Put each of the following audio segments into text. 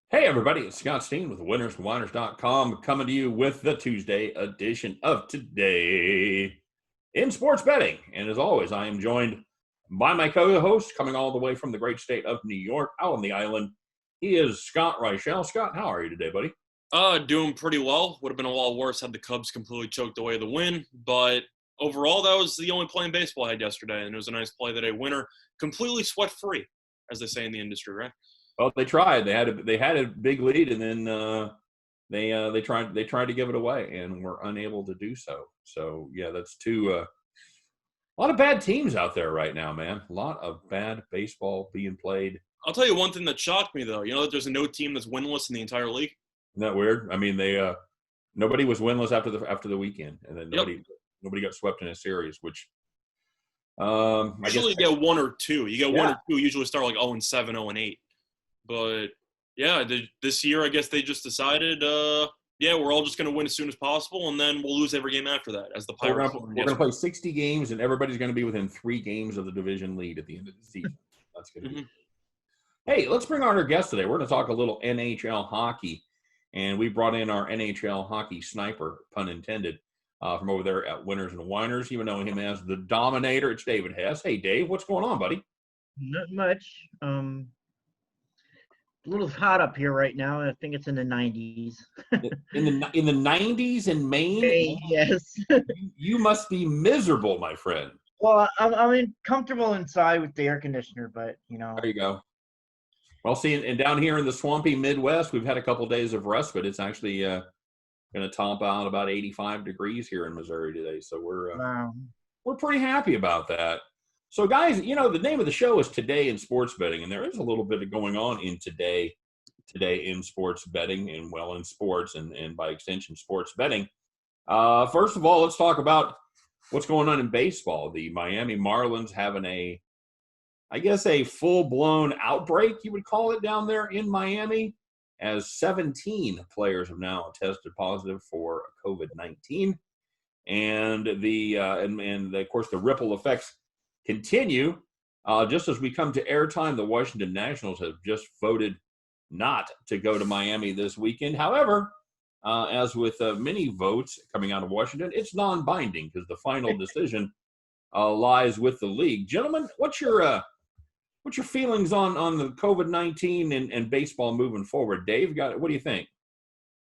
Hey, everybody, it's Scott Steen with winnersandwhiners.com coming to you with the Tuesday edition of Today in Sports Betting. And as always, I am joined by my co-host coming all the way from the great state of New York, out on the island. He is Scott Reichel. Scott, how are you today, buddy? Doing pretty well. Would have been a lot worse had the Cubs completely choked away the win. But overall, that was the only play in baseball I had yesterday, and it was a nice play that a winner completely sweat-free, as they say in the industry, right? Well, they tried. They had a big lead, and then they tried to give it away, and were unable to do so. So yeah, that's a lot of bad teams out there right now, man. A lot of bad baseball being played. I'll tell you one thing that shocked me, though. You know that there's no team that's winless in the entire league? Isn't that weird? I mean, nobody was winless after the weekend, and then Yep. nobody got swept in a series, which I guess Usually you get one or two. You get one Yeah. or two, usually start like 0-7, 0-8. But, yeah, this year I guess they just decided, we're all just going to win as soon as possible, and then we'll lose every game after that, as the we're Pirates gonna, learned we're gonna yesterday. play 60 games, and everybody's gonna be within 3 games of the division lead at the end of the season. That's gonna be. Hey, let's bring on our guest today. We're gonna talk a little NHL hockey, and we brought in our NHL hockey sniper, pun intended, from over there at Winners and Winers. You know him as the Dominator. It's David Hess. Hey, Dave, what's going on, buddy? Not much. A little hot up here right now. I think it's in the 90s. In the 90s in Maine, Hey, yes. you must be miserable, my friend. Well, I'm comfortable inside with the air conditioner, but There you go. Well, see, and down here in the swampy Midwest, we've had a couple days of respite. It's actually going to top out about 85 degrees here in Missouri today, so we're pretty happy about that. So, guys, the name of the show is Today in Sports Betting, and there is a little bit of going on in today in sports betting, and well, in sports, and by extension, sports betting. First of all, let's talk about what's going on in baseball. The Miami Marlins having a full-blown outbreak, you would call it, down there in Miami, as 17 players have now tested positive for COVID-19. And of course, the ripple effects continue. Just as we come to airtime, the Washington Nationals have just voted not to go to Miami this weekend. However, as with many votes coming out of Washington, it's non-binding because the final decision lies with the league. Gentlemen, what's your feelings on the COVID-19 and baseball moving forward? Dave, what do you think?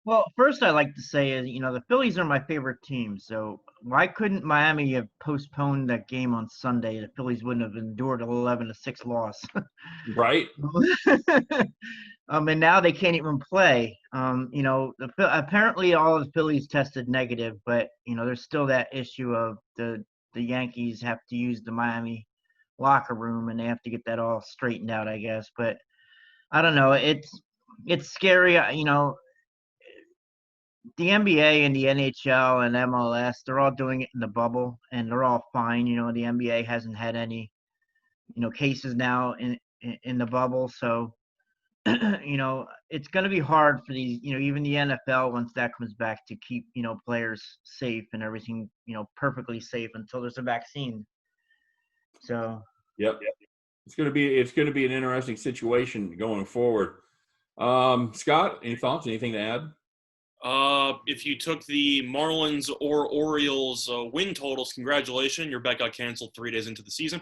Well, first I'd like to say is, the Phillies are my favorite team. So why couldn't Miami have postponed that game on Sunday? The Phillies wouldn't have endured an 11-6 loss. Right? And now they can't even play. Apparently all of the Phillies tested negative, but there's still that issue of the Yankees have to use the Miami locker room, and they have to get that all straightened out, I guess. But I don't know. It's scary. The NBA and the NHL and MLS, they're all doing it in the bubble, and they're all fine. The NBA hasn't had any, cases now in the bubble. So, it's going to be hard for these, even the NFL, once that comes back, to keep, players safe and everything, perfectly safe until there's a vaccine. So. Yep. It's going to be an interesting situation going forward. Scott, any thoughts? Anything to add? If you took the Marlins or Orioles win totals, congratulations. Your bet got canceled 3 days into the season.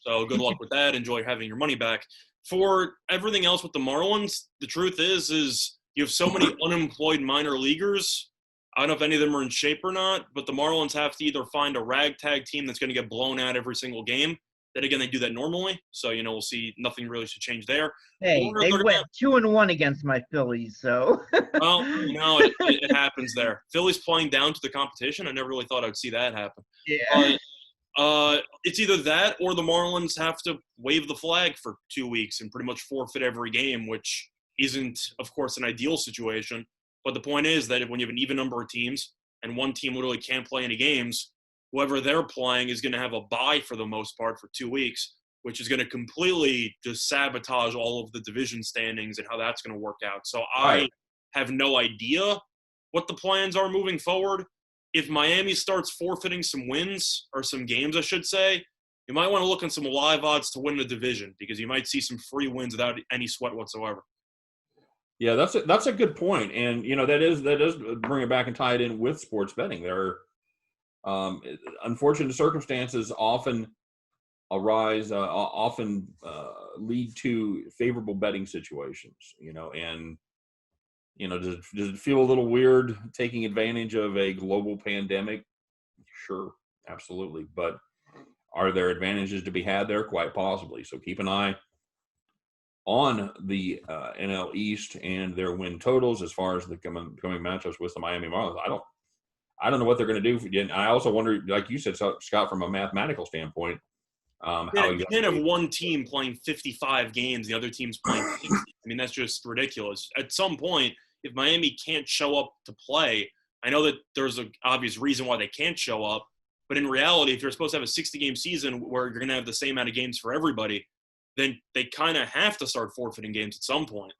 So good luck with that. Enjoy having your money back. For everything else with the Marlins, the truth is you have so many unemployed minor leaguers. I don't know if any of them are in shape or not, but the Marlins have to either find a ragtag team that's going to get blown out every single game. Then again, they do that normally. So, we'll see nothing really should change there. Hey, they went 2-1 against my Phillies, so. Well, it happens there. Phillies playing down to the competition. I never really thought I'd see that happen. Yeah. But it's either that or the Marlins have to wave the flag for 2 weeks and pretty much forfeit every game, which isn't, of course, an ideal situation. But the point is that when you have an even number of teams and one team literally can't play any games, whoever they're playing is going to have a bye for the most part for 2 weeks, which is going to completely just sabotage all of the division standings and how that's going to work out. So I have no idea what the plans are moving forward. If Miami starts forfeiting some wins, or some games, I should say, you might want to look on some live odds to win the division, because you might see some free wins without any sweat whatsoever. Yeah, that's a good point, and that does bring it back and tie it in with sports betting. There are unfortunate circumstances often arise, often lead to favorable betting situations. And does it feel a little weird taking advantage of a global pandemic? Sure, absolutely, but are there advantages to be had there? Quite possibly. So keep an eye on the NL East and their win totals as far as the coming matchups with the Miami Marlins. I don't know what they're going to do. And I also wonder, like you said, Scott, from a mathematical standpoint, Yeah, how you can't have one team playing 55 games, the other team's playing 60. I mean, that's just ridiculous. At some point, if Miami can't show up to play, I know that there's an obvious reason why they can't show up, but in reality, if you're supposed to have a 60-game season where you're going to have the same amount of games for everybody, then they kind of have to start forfeiting games at some point.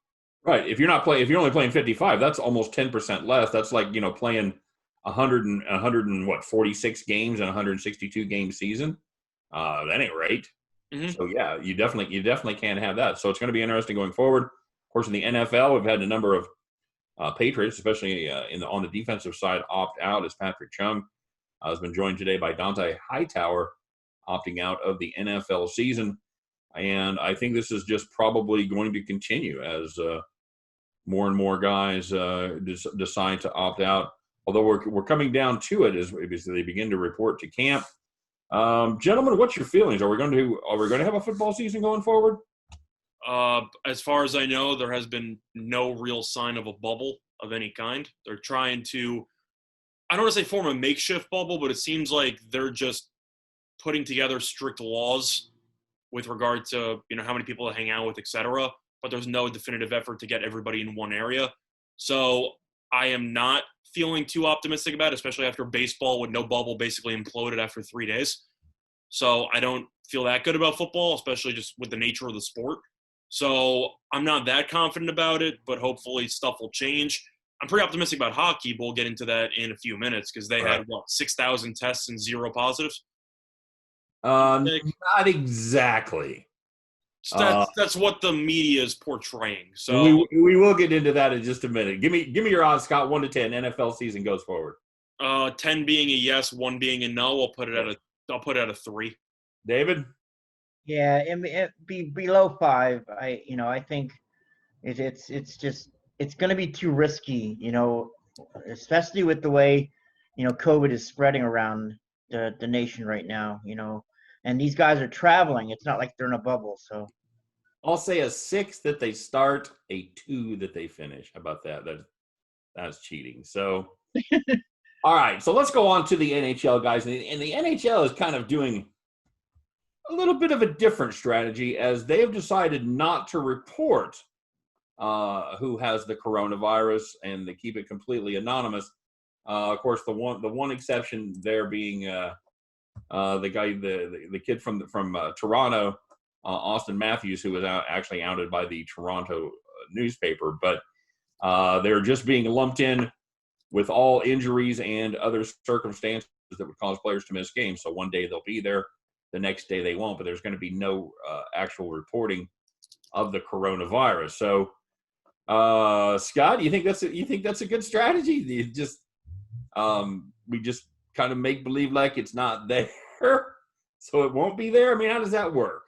Right. If you're only playing 55, that's almost 10% less. That's like, playing 46 games in a 162 game season. That ain't right. Mm-hmm. So yeah, you definitely can't have that. So it's going to be interesting going forward. Of course, in the NFL, we've had a number of Patriots, especially on the defensive side, opt out, as Patrick Chung has been joined today by Dante Hightower, opting out of the NFL season. And I think this is just probably going to continue as more and more guys decide to opt out. Although we're coming down to it as they begin to report to camp. Gentlemen, what's your feelings? Are we going to have a football season going forward? As far as I know, there has been no real sign of a bubble of any kind. They're trying to, I don't want to say form a makeshift bubble, but it seems like they're just putting together strict laws with regard to, how many people to hang out with, et cetera. But there's no definitive effort to get everybody in one area. So I am not feeling too optimistic about it, especially after baseball with no bubble basically imploded after 3 days. So I don't feel that good about football, especially just with the nature of the sport. So I'm not that confident about it, but hopefully stuff will change. I'm pretty optimistic about hockey, but we'll get into that in a few minutes because they had, 6,000 tests and 0 positives? Not exactly. So that's what the media is portraying. So we will get into that in just a minute. Give me your odds, Scott. 1 to 10. NFL season goes forward. 10 being a yes, 1 being a no. I'll put it at a 3. David? Yeah, it be below 5. I think it's going to be too risky. Especially with the way COVID is spreading around the nation right now. And these guys are traveling. It's not like they're in a bubble. So I'll say a 6 that they start, a 2 that they finish. How about that? That's cheating. So, all right. So let's go on to the NHL, guys. And the NHL is kind of doing a little bit of a different strategy as they have decided not to report who has the coronavirus, and they keep it completely anonymous. Of course, the one exception there being the guy, the kid from Toronto, Austin Matthews, who was actually outed by the Toronto newspaper, but they're just being lumped in with all injuries and other circumstances that would cause players to miss games. So one day they'll be there, the next day they won't, but there's going to be no actual reporting of the coronavirus. So, Scott, you think that's a good strategy? You just we just kind of make believe like it's not there, so it won't be there. I mean, how does that work?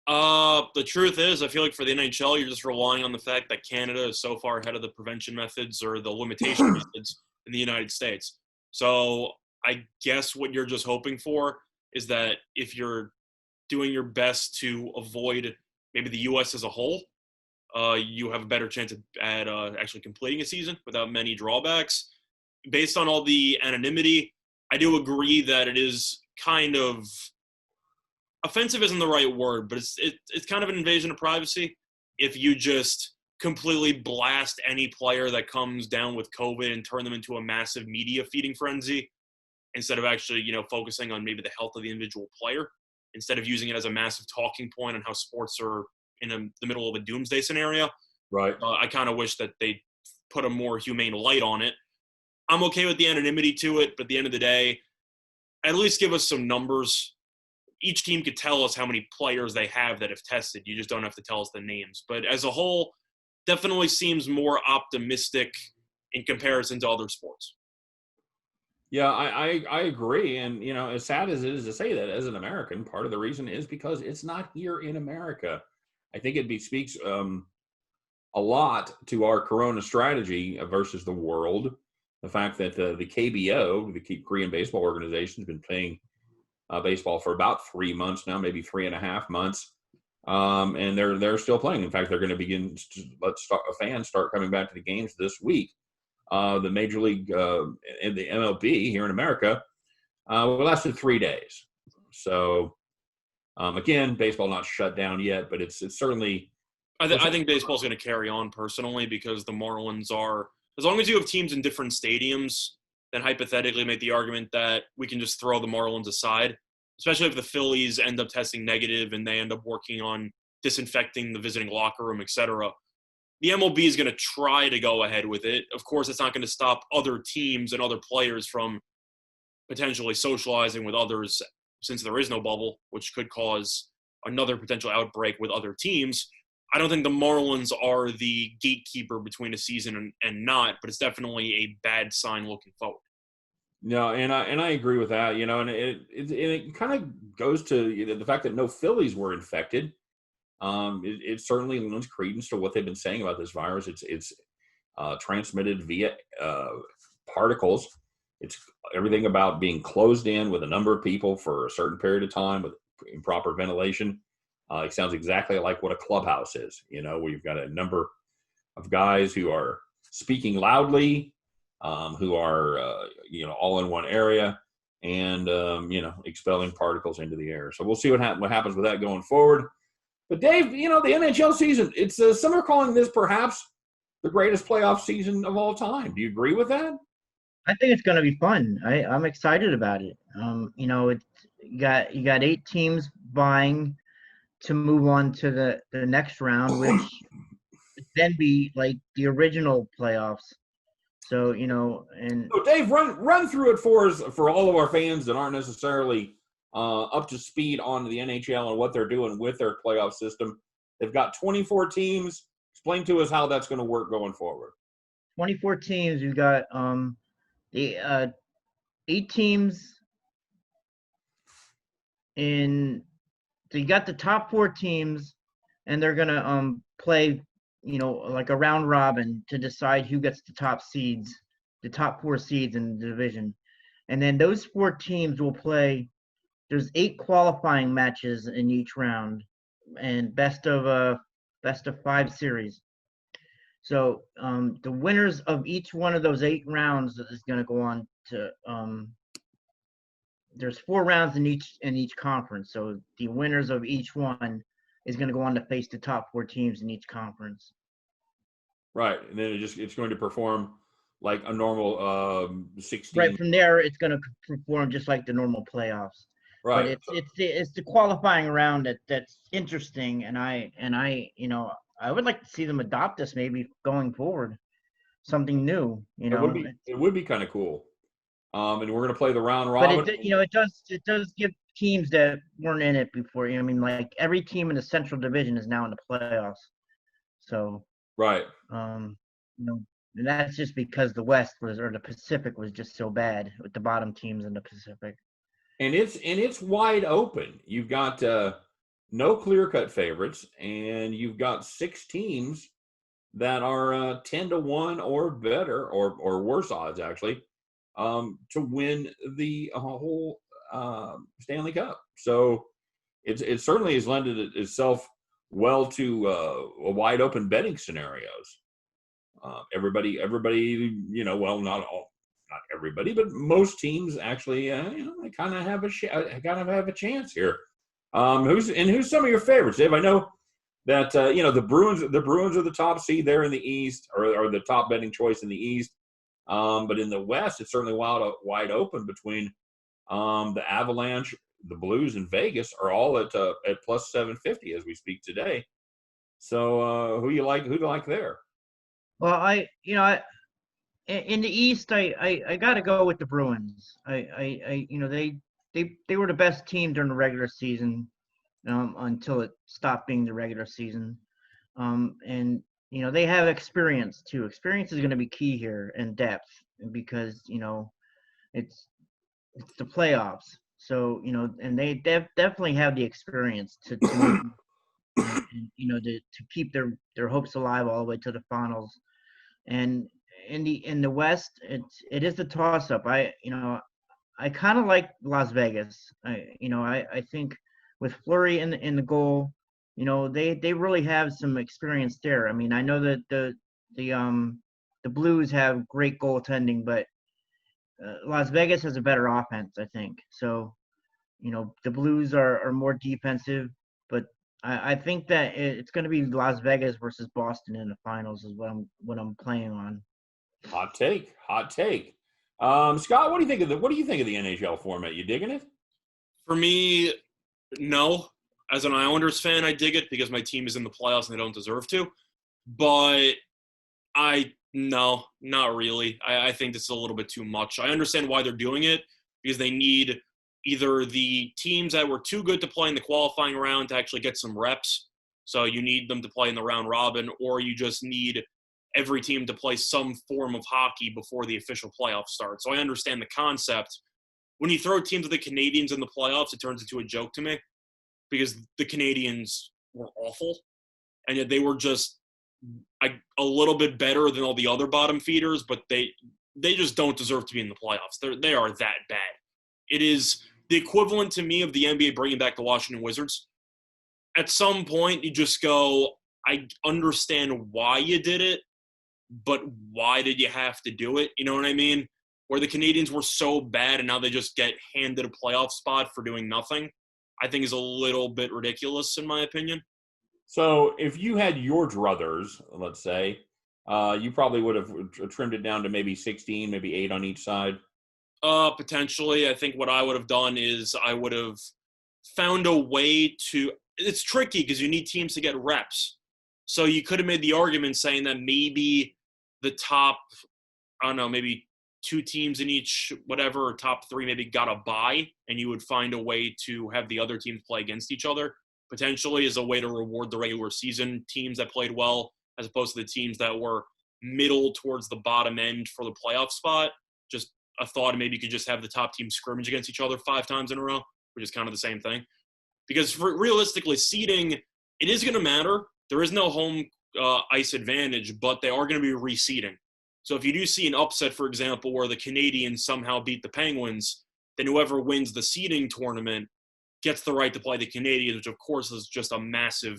The truth is, I feel like for the NHL, you're just relying on the fact that Canada is so far ahead of the prevention methods or the limitation methods in the United States. So I guess what you're just hoping for is that if you're doing your best to avoid maybe the U.S. as a whole, you have a better chance at actually completing a season without many drawbacks. Based on all the anonymity, I do agree that it is kind of offensive isn't the right word, but it's kind of an invasion of privacy if you just completely blast any player that comes down with COVID and turn them into a massive media feeding frenzy instead of actually, focusing on maybe the health of the individual player, instead of using it as a massive talking point on how sports are in the middle of a doomsday scenario. Right. I kind of wish that they put a more humane light on it. I'm okay with the anonymity to it, but at the end of the day, at least give us some numbers. Each team could tell us how many players they have that have tested. You just don't have to tell us the names. But as a whole, definitely seems more optimistic in comparison to other sports. Yeah, I agree. And, as sad as it is to say that as an American, part of the reason is because it's not here in America. I think it speaks a lot to our Corona strategy versus the world. The fact that the KBO, the Korean Baseball Organization, has been playing baseball for about 3 months now, maybe 3.5 months, and they're still playing. In fact, they're going to begin to fans start coming back to the games this week. The Major League and the MLB here in America lasted 3 days. So again, baseball not shut down yet, but it's certainly. I think baseball's going to carry on personally because the Marlins are, as long as you have teams in different stadiums, then hypothetically make the argument that we can just throw the Marlins aside, especially if the Phillies end up testing negative and they end up working on disinfecting the visiting locker room, etc. The MLB is going to try to go ahead with it. Of course, it's not going to stop other teams and other players from potentially socializing with others since there is no bubble, which could cause another potential outbreak with other teams. I don't think the Marlins are the gatekeeper between a season and not, but it's definitely a bad sign looking forward. No, and I agree with that. And it kind of goes to the fact that no Phillies were infected. It certainly lends credence to what they've been saying about this virus. It's transmitted via particles. It's everything about being closed in with a number of people for a certain period of time with improper ventilation. It sounds exactly like what a clubhouse is, where you've got a number of guys who are speaking loudly, who are, all in one area and, expelling particles into the air. So we'll see what happens with that going forward. But Dave, the NHL season, some are calling this perhaps the greatest playoff season of all time. Do you agree with that? I think it's going to be fun. I'm excited about it. You got 8 teams vying to move on to the next round, which would then be like the original playoffs. So, and so Dave, run through it for us, for all of our fans that aren't necessarily up to speed on the NHL and what they're doing with their playoff system. They've got 24 teams. Explain to us how that's going to work going forward. 24 teams. You've got the 8 teams in. So you got the top 4 teams, and they're gonna play, like a round robin to decide who gets the top 4 seeds in the division, and then those 4 teams will play. There's 8 qualifying matches in each round, and best of 5 series. So the winners of each one of those 8 rounds is going to go on to there's 4 rounds in each conference. So the winners of each one is going to go on to face the top 4 teams in each conference. Right, and then it's going to perform like a normal 16. Right from there, it's going to perform just like the normal playoffs. Right. But it's the qualifying round that's interesting, and I would like to see them adopt this maybe going forward, something new. It would be kind of cool. And we're going to play the round robin. But it does give teams that weren't in it before. Like every team in the Central Division is now in the playoffs. So right. And that's just because the West or the Pacific was just so bad with the bottom teams in the Pacific. And it's wide open. You've got no clear-cut favorites, and you've got 6 teams that are 10-1 or better, or worse odds actually, to win the whole Stanley Cup. So it certainly has lended itself well to a wide open betting scenarios. Everybody, well, not everybody, but most teams actually, they kind of have a chance here. Who's some of your favorites, Dave? I know that the Bruins are the top seed there in the East, or the top betting choice in the East. But in the West, it's certainly wide open between the Avalanche, the Blues, and Vegas are all at plus 750 as we speak today. So who do you like there? Well, in the East, I got to go with the Bruins. They were the best team during the regular season, until it stopped being the regular season. And they have experience too. Experience is going to be key here in depth because it's it's the playoffs. So and they definitely have the experience to make to keep their hopes alive all the way to the finals. And in the West, it is the toss up. I kind of like Las Vegas. I think with Fleury in the goal, they really have some experience there. I mean, I know that the Blues have great goaltending, but Las Vegas has a better offense, I think. So, the Blues are more defensive, but I think that it's going to be Las Vegas versus Boston in the finals is what I'm playing on. Hot take. Hot take. Scott, what do you think of the NHL format? You digging it? For me, no. As an Islanders fan, I dig it because my team is in the playoffs and they don't deserve to. But no, not really. I think this is a little bit too much. I understand why they're doing it because they need either the teams that were too good to play in the qualifying round to actually get some reps. So you need them to play in the round robin, or you just need every team to play some form of hockey before the official playoffs start. So I understand the concept. When you throw teams of the Canadians in the playoffs, it turns into a joke to me because the Canadians were awful, and yet they were just a little bit better than all the other bottom feeders, but they just don't deserve to be in the playoffs. They are that bad. It is the equivalent to me of the NBA bringing back the Washington Wizards. At some point, you just go, I understand why you did it, but why did you have to do it? You know what I mean? Where the Canadians were so bad and now they just get handed a playoff spot for doing nothing, I think is a little bit ridiculous in my opinion. So if you had your druthers, let's say, you probably would have trimmed it down to maybe 16, maybe 8 on each side. Potentially. I think what I would have done is I would have found a way to – it's tricky because you need teams to get reps. So you could have made the argument saying that maybe the top, I don't know, maybe 2 teams in each whatever, or top 3 maybe got a bye, and you would find a way to have the other teams play against each other, potentially as a way to reward the regular season teams that played well as opposed to the teams that were middle towards the bottom end for the playoff spot. Just a thought, maybe you could just have the top team scrimmage against each other 5 times in a row, which is kind of the same thing. Because realistically, seeding, it is going to matter. There is no home ice advantage, but they are going to be reseeding. So if you do see an upset, for example, where the Canadians somehow beat the Penguins, then whoever wins the seeding tournament gets the right to play the Canadians, which of course is just a massive,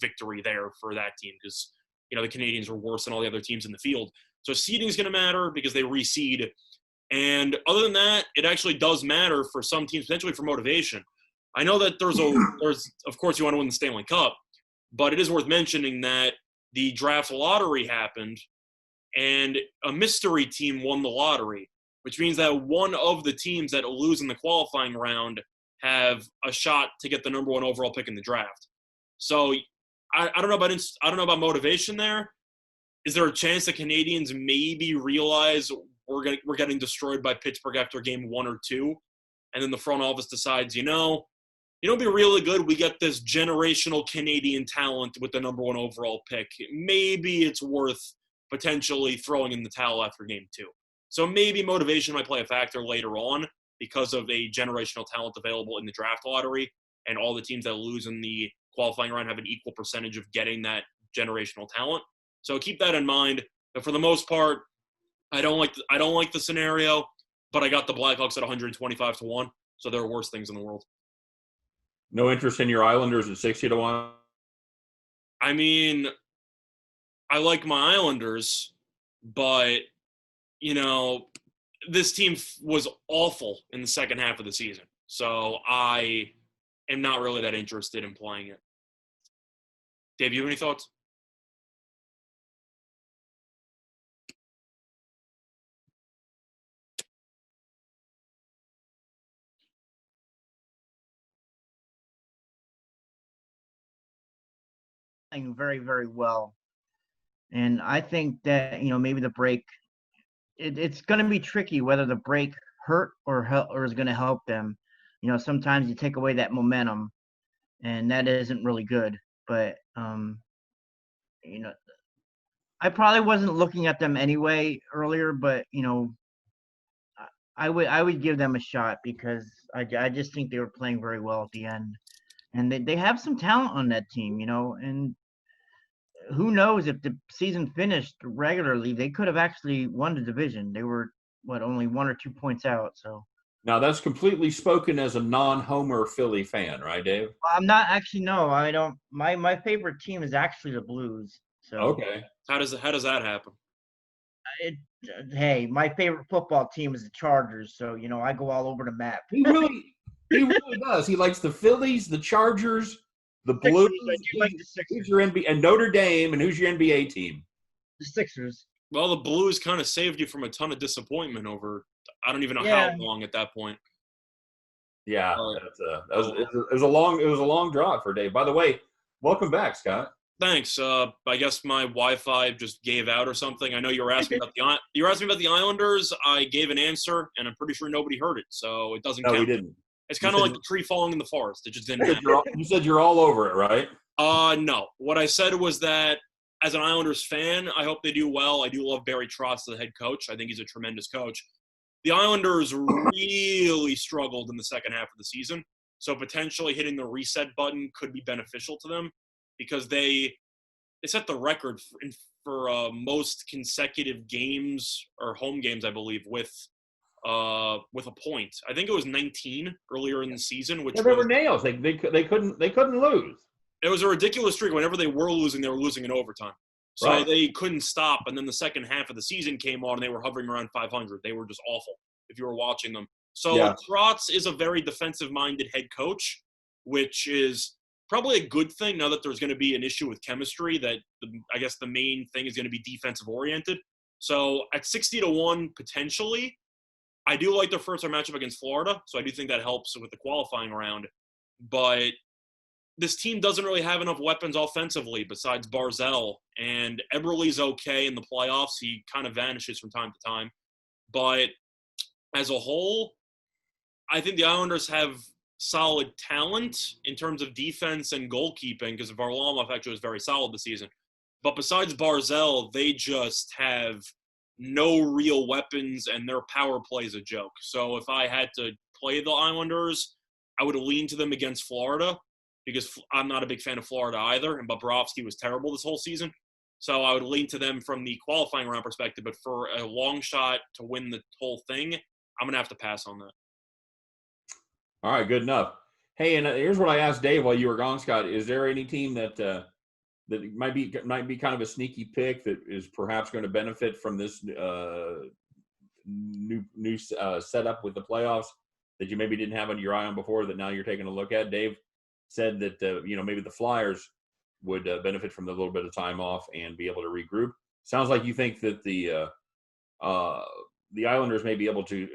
victory there for that team because, the Canadians were worse than all the other teams in the field. So seeding is going to matter because they reseed. And other than that, it actually does matter for some teams, potentially for motivation. I know that there's of course you want to win the Stanley Cup, but it is worth mentioning that the draft lottery happened and a mystery team won the lottery, which means that one of the teams that lose in the qualifying round have a shot to get the number 1 overall pick in the draft. So I don't know about motivation there. Is there a chance the Canadians maybe realize we're getting destroyed by Pittsburgh after game 1 or 2, and then the front office decides, it'd be really good. We get this generational Canadian talent with the number 1 overall pick. Maybe it's worth potentially throwing in the towel after game 2. So maybe motivation might play a factor later on because of a generational talent available in the draft lottery, and all the teams that lose in the qualifying round have an equal percentage of getting that generational talent. So keep that in mind. But for the most part, I don't like the scenario, but I got the Blackhawks at 125-1. So there are worse things in the world. No interest in your Islanders at 60-1? I mean, I like my Islanders, but, this team was awful in the second half of the season. So I am not really that interested in playing it. Dave, you have any thoughts? Playing very, very well. And I think that, maybe the break, it's going to be tricky whether the break hurt or help or is going to help them. Sometimes you take away that momentum, and that isn't really good. But, I probably wasn't looking at them anyway earlier, but I would give them a shot because I just think they were playing very well at the end, and they have some talent on that team, and who knows if the season finished regularly, they could have actually won the division. They were only 1 or 2 points out, so. Now that's completely spoken as a non-Homer Philly fan, right, Dave? I'm not actually. No, I don't. My favorite team is actually the Blues. So Okay. How does that happen? it, hey, my favorite football team is the Chargers. So I go all over the map. He really does. He likes the Phillies, the Chargers, the Sixers. Blues. I do like the Sixers. Who's your NBA and Notre Dame, and who's your NBA team? The Sixers. Well, the Blues kind of saved you from a ton of disappointment over I don't even know how long at that point. Yeah, it was a long drought for Dave. By the way, welcome back, Scott. Thanks. I guess my Wi-Fi just gave out or something. I know you were asking about the Islanders. I gave an answer, and I'm pretty sure nobody heard it, so it doesn't count. No, we didn't. It's kind of like the tree falling in the forest. It just didn't happen. You said you're all over it, right? No. What I said was that as an Islanders fan, I hope they do well. I do love Barry Trotz, the head coach. I think he's a tremendous coach. The Islanders really struggled in the second half of the season, so potentially hitting the reset button could be beneficial to them because they set the record for most consecutive games or home games, I believe, with a point. I think it was 19 earlier in the season, which they were nails. They couldn't lose. It was a ridiculous streak. Whenever they were losing in overtime. So right. They couldn't stop, and then the second half of the season came on, and they were hovering around 500. They were just awful if you were watching them. So Trotz is a very defensive-minded head coach, which is probably a good thing now that there's going to be an issue with chemistry that I guess the main thing is going to be defensive-oriented. So at 60-1, potentially, I do like their first-round matchup against Florida, so I do think that helps with the qualifying round. But this team doesn't really have enough weapons offensively besides Barzell, and Eberle's okay in the playoffs. He kind of vanishes from time to time. But as a whole, I think the Islanders have solid talent in terms of defense and goalkeeping because Varlamov actually was very solid this season. But besides Barzell, they just have no real weapons, and their power play is a joke. So if I had to play the Islanders, I would lean to them against Florida, because I'm not a big fan of Florida either, and Bobrovsky was terrible this whole season. So I would lean to them from the qualifying round perspective, but for a long shot to win the whole thing, I'm going to have to pass on that. All right, good enough. Hey, and here's what I asked Dave while you were gone, Scott. Is there any team that might be kind of a sneaky pick that is perhaps going to benefit from this new setup with the playoffs that you maybe didn't have on your eye on before that now you're taking a look at? Dave said that maybe the Flyers would benefit from a little bit of time off and be able to regroup. Sounds like you think that the Islanders may be able to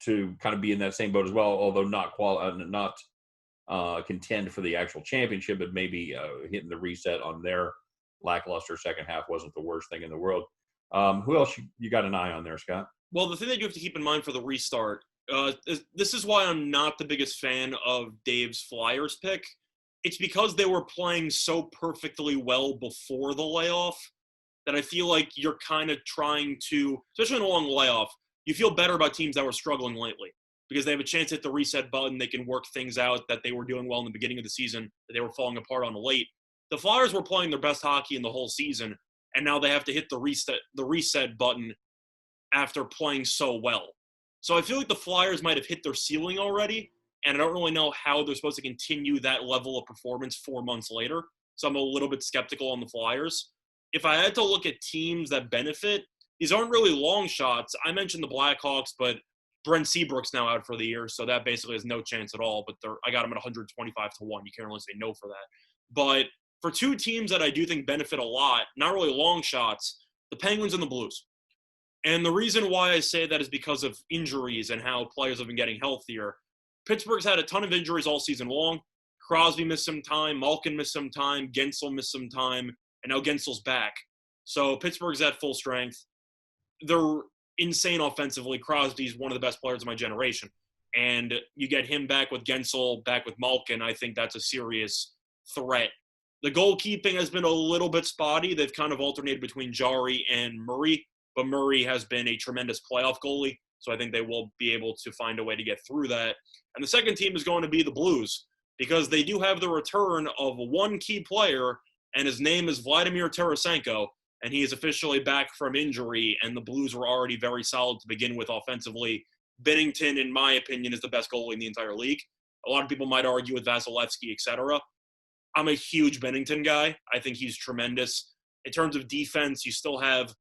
kind of be in that same boat as well, although not contend for the actual championship, but maybe hitting the reset on their lackluster second half wasn't the worst thing in the world. Who else you got an eye on there, Scott? Well, the thing that you have to keep in mind for the restart, this is why I'm not the biggest fan of Dave's Flyers pick. It's because they were playing so perfectly well before the layoff that I feel like you're kind of trying to, especially in a long layoff, you feel better about teams that were struggling lately because they have a chance to hit the reset button. They can work things out that they were doing well in the beginning of the season that they were falling apart on late. The Flyers were playing their best hockey in the whole season, and now they have to hit the reset button after playing so well. So I feel like the Flyers might have hit their ceiling already, and I don't really know how they're supposed to continue that level of performance 4 months later. So I'm a little bit skeptical on the Flyers. If I had to look at teams that benefit, these aren't really long shots. I mentioned the Blackhawks, but Brent Seabrook's now out for the year, so that basically has no chance at all. But I got him at 125-1. You can't really say no for that. But for two teams that I do think benefit a lot, not really long shots, the Penguins and the Blues. And the reason why I say that is because of injuries and how players have been getting healthier. Pittsburgh's had a ton of injuries all season long. Crosby missed some time, Malkin missed some time, Gensel missed some time, and now Gensel's back. So Pittsburgh's at full strength. They're insane offensively. Crosby's one of the best players of my generation. And you get him back with Gensel, back with Malkin, I think that's a serious threat The goalkeeping has been a little bit spotty. They've kind of alternated between Jari and Murray, but Murray has been a tremendous playoff goalie, so I think they will be able to find a way to get through that. And the second team is going to be the Blues, because they do have the return of one key player, and his name is Vladimir Tarasenko, and he is officially back from injury, and the Blues were already very solid to begin with offensively. Bennington, in my opinion, is the best goalie in the entire league. A lot of people might argue with Vasilevsky, etc. I'm a huge Bennington guy. I think he's tremendous. In terms of defense, you still have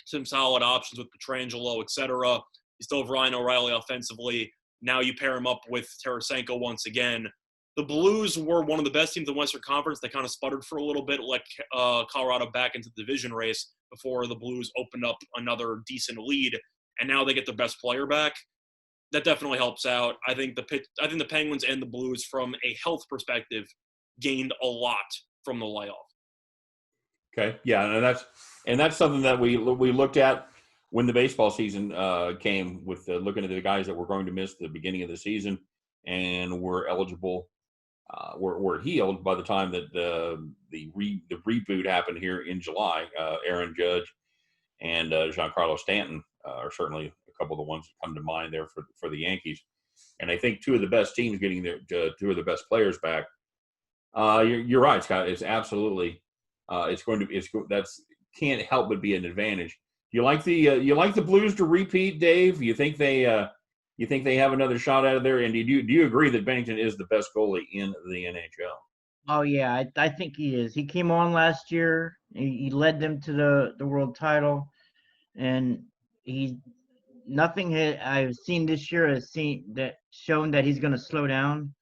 some solid options with Pietrangelo, etc. You still have Ryan O'Reilly offensively. Now you pair him up with Tarasenko once again. The Blues were one of the best teams in the Western Conference. They kind of sputtered for a little bit, let Colorado back into the division race before the Blues opened up another decent lead, and now they get their best player back. That definitely helps out. I think the Penguins and the Blues, from a health perspective, gained a lot from the layoff. Okay, yeah, and that's something that we looked at when the baseball season came, with looking at the guys that were going to miss the beginning of the season and were eligible, were healed by the time that the reboot happened here in July. Aaron Judge and Giancarlo Stanton are certainly a couple of the ones that come to mind there for the Yankees. And I think two of the best teams getting two of the best players back. You're right, Scott. It's absolutely that's can't help but be an advantage. You like the Blues to repeat, Dave? You think they have another shot out of there? And do you agree that Bennington is the best goalie in the NHL? Oh yeah, I think he is. He came on last year. He led them to the world title, and nothing I've seen this year has shown that he's going to slow down.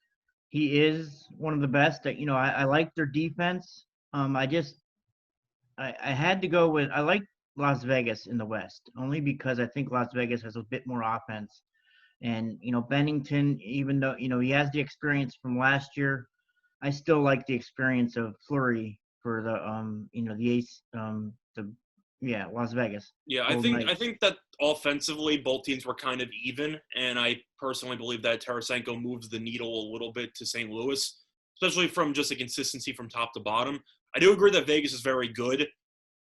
He is one of the best. I like their defense. I had to go with, I like Las Vegas in the West, only because I think Las Vegas has a bit more offense. And, Bennington, even though, he has the experience from last year, I still like the experience of Fleury for the Ace, Las Vegas. Yeah, I think that offensively both teams were kind of even, and I personally believe that Tarasenko moves the needle a little bit to St. Louis, especially from just a consistency from top to bottom. I do agree that Vegas is very good.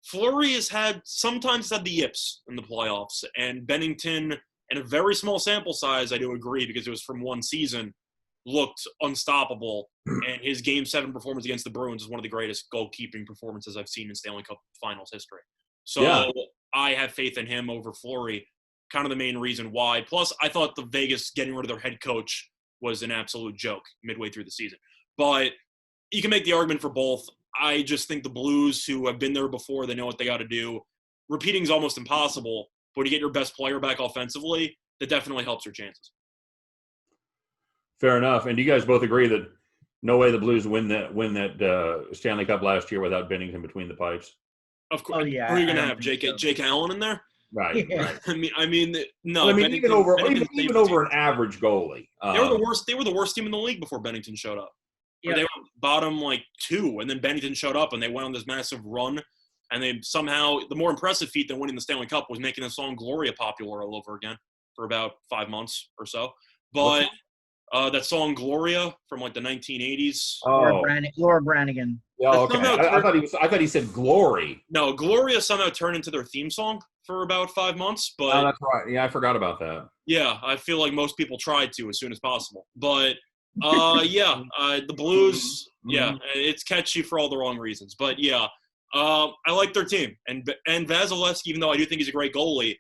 Fleury has sometimes had the yips in the playoffs, and Bennington, in a very small sample size, I do agree, because it was from one season, looked unstoppable, and his Game 7 performance against the Bruins is one of the greatest goalkeeping performances I've seen in Stanley Cup Finals history. So yeah. I have faith in him over Fleury, kind of the main reason why. Plus, I thought the Vegas getting rid of their head coach was an absolute joke midway through the season. But you can make the argument for both. I just think the Blues, who have been there before, they know what they got to do. Repeating is almost impossible, but to get your best player back offensively, that definitely helps your chances. Fair enough. And do you guys both agree that no way the Blues win that Stanley Cup last year without Bennington between the pipes? Of course. Oh, yeah. Who are you going to have, Jake Allen in there? Right. Yeah. Right. I mean, no. Well, even over an average goalie, they were the worst. They were the worst team in the league before Bennington showed up. Yeah. They were bottom 2, and then Bennington showed up, and they went on this massive run. And they somehow, the more impressive feat than winning the Stanley Cup was making the song "Gloria" popular all over again for about 5 months or so. But that song "Gloria" from the 1980s. Oh, Laura Branigan. Oh, okay. I thought he said "Glory." No, "Gloria" somehow turned into their theme song for about 5 months. But that's right. Yeah, I forgot about that. Yeah, I feel like most people tried to as soon as possible. But the Blues. Yeah, it's catchy for all the wrong reasons. But yeah. I like their team. And Vasilevsky, even though I do think he's a great goalie,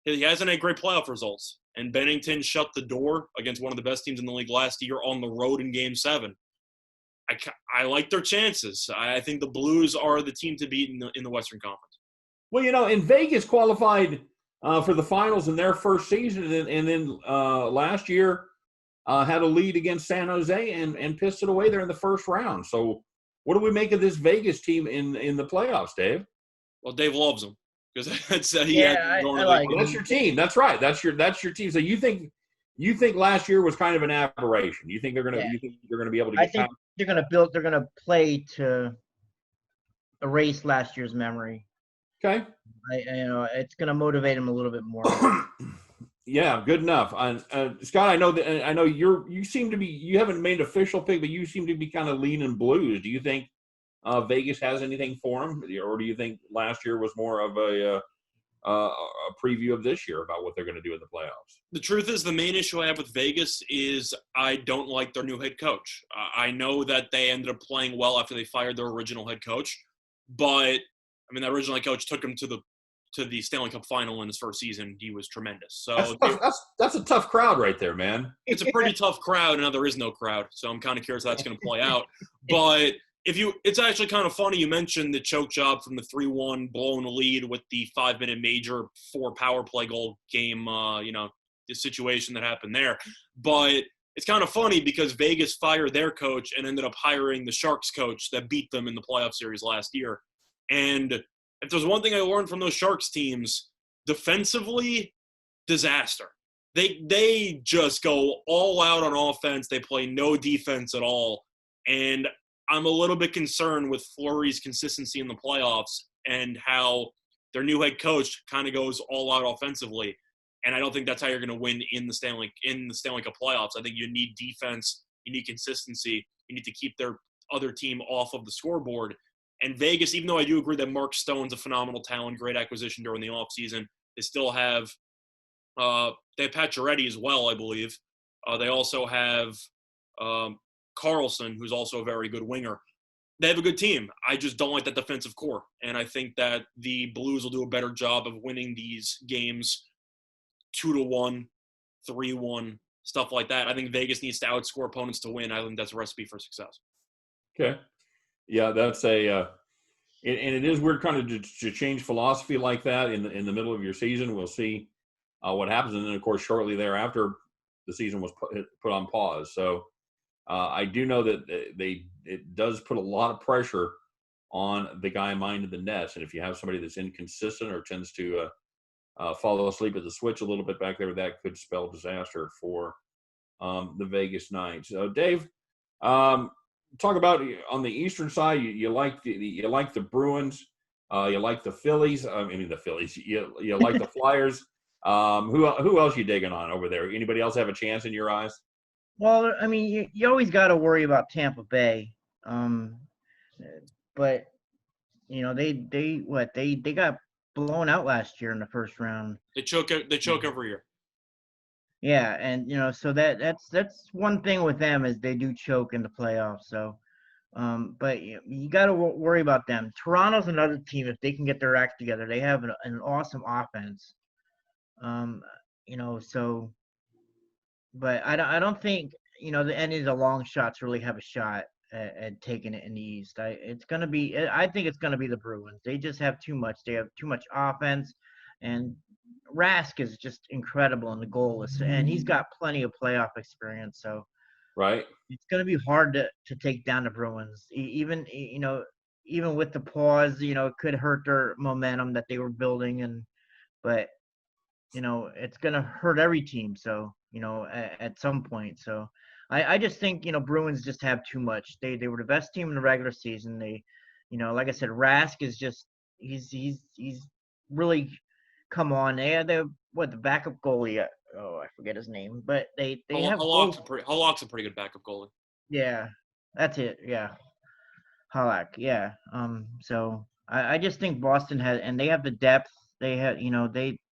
he hasn't had great playoff results. And Bennington shut the door against one of the best teams in the league last year on the road in Game 7. I like their chances. I think the Blues are the team to beat in the Western Conference. Well, and Vegas qualified for the finals in their first season, and then last year had a lead against San Jose and pissed it away there in the first round. So what do we make of this Vegas team in the playoffs, Dave? Well, Dave loves them because that's I like that's your team. That's right. That's your team. So you think last year was kind of an aberration? You think they're gonna be able to? I think they're gonna play to erase last year's memory. Okay. It's gonna motivate them a little bit more. Yeah, good enough. Scott, I know you seem to be, you haven't made an official pick, but you seem to be kind of leaning Blues. Do you think Vegas has anything for them, or do you think last year was more of a preview of this year about what they're going to do in the playoffs? The truth is, the main issue I have with Vegas is I don't like their new head coach. I know that they ended up playing well after they fired their original head coach, but I mean, that original head coach took them to the Stanley Cup final in his first season. He was tremendous. So that's a tough crowd right there, man. It's a pretty tough crowd, and now there is no crowd. So I'm kind of curious how that's going to play out. But it's actually kind of funny. You mentioned the choke job from the 3-1 blown lead with the 5-minute major 4 power play goal game, the situation that happened there. But it's kind of funny because Vegas fired their coach and ended up hiring the Sharks coach that beat them in the playoff series last year. And if there's one thing I learned from those Sharks teams, defensively, disaster. They just go all out on offense. They play no defense at all. And I'm a little bit concerned with Fleury's consistency in the playoffs and how their new head coach kind of goes all out offensively. And I don't think that's how you're going to win in the Stanley Cup playoffs. I think you need defense, you need consistency, you need to keep their other team off of the scoreboard. And Vegas, even though I do agree that Mark Stone's a phenomenal talent, great acquisition during the offseason, they still have they have Pacioretty as well, I believe. They also have Carlson, who's also a very good winger. They have a good team. I just don't like that defensive core. And I think that the Blues will do a better job of winning these games 2-1, 3-1, stuff like that. I think Vegas needs to outscore opponents to win. I think that's a recipe for success. Okay. Yeah, that's and it is weird kind of to change philosophy like that in the middle of your season. We'll see what happens. And then, of course, shortly thereafter, the season was put on pause. So I do know that it does put a lot of pressure on the guy minding the nets. And if you have somebody that's inconsistent or tends to fall asleep at the switch a little bit back there, that could spell disaster for the Vegas Knights. So, Dave, talk about on the Eastern side. You like the Bruins, you like the Phillies. The Phillies. You like the Flyers. Who else you digging on over there? Anybody else have a chance in your eyes? Well, I mean, you always got to worry about Tampa Bay, but they got blown out last year in the first round. They choke every year. Yeah, and so that's one thing with them is they do choke in the playoffs. So, but you got to worry about them. Toronto's another team. If they can get their act together, they have an awesome offense. So, but I don't think any of the long shots really have a shot at taking it in the East. I think it's gonna be the Bruins. They just have too much. They have too much offense, and Rask is just incredible in the goalless, and he's got plenty of playoff experience. So, right, it's gonna be hard to take down the Bruins. Even with the pause, it could hurt their momentum that they were building, but it's gonna hurt every team. So at some point. So I just think Bruins just have too much. They were the best team in the regular season. They, like I said, Rask is just he's really come on. They the backup goalie. Oh, I forget his name, but they have Halak's a pretty good backup goalie. Yeah, that's it. Yeah, Halak. Yeah. So I just think Boston has, and they have the depth. They have,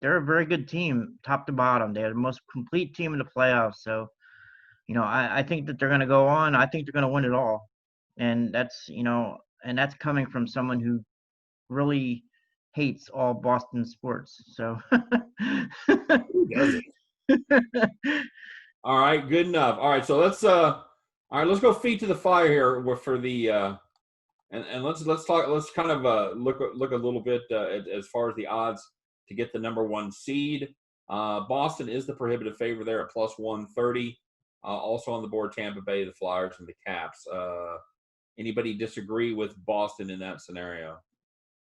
they're a very good team, top to bottom. They're the most complete team in the playoffs. So, I think that they're going to go on. I think they're going to win it all. And that's coming from someone who really hates all Boston sports. So. Who doesn't? All right, good enough. All right, so let's go feet to the fire here for the and let's talk. Let's kind of look a little bit as far as the odds to get the number 1 seed. Boston is the prohibitive favorite there at plus 130. Also on the board, Tampa Bay, the Flyers, and the Caps. Anybody disagree with Boston in that scenario?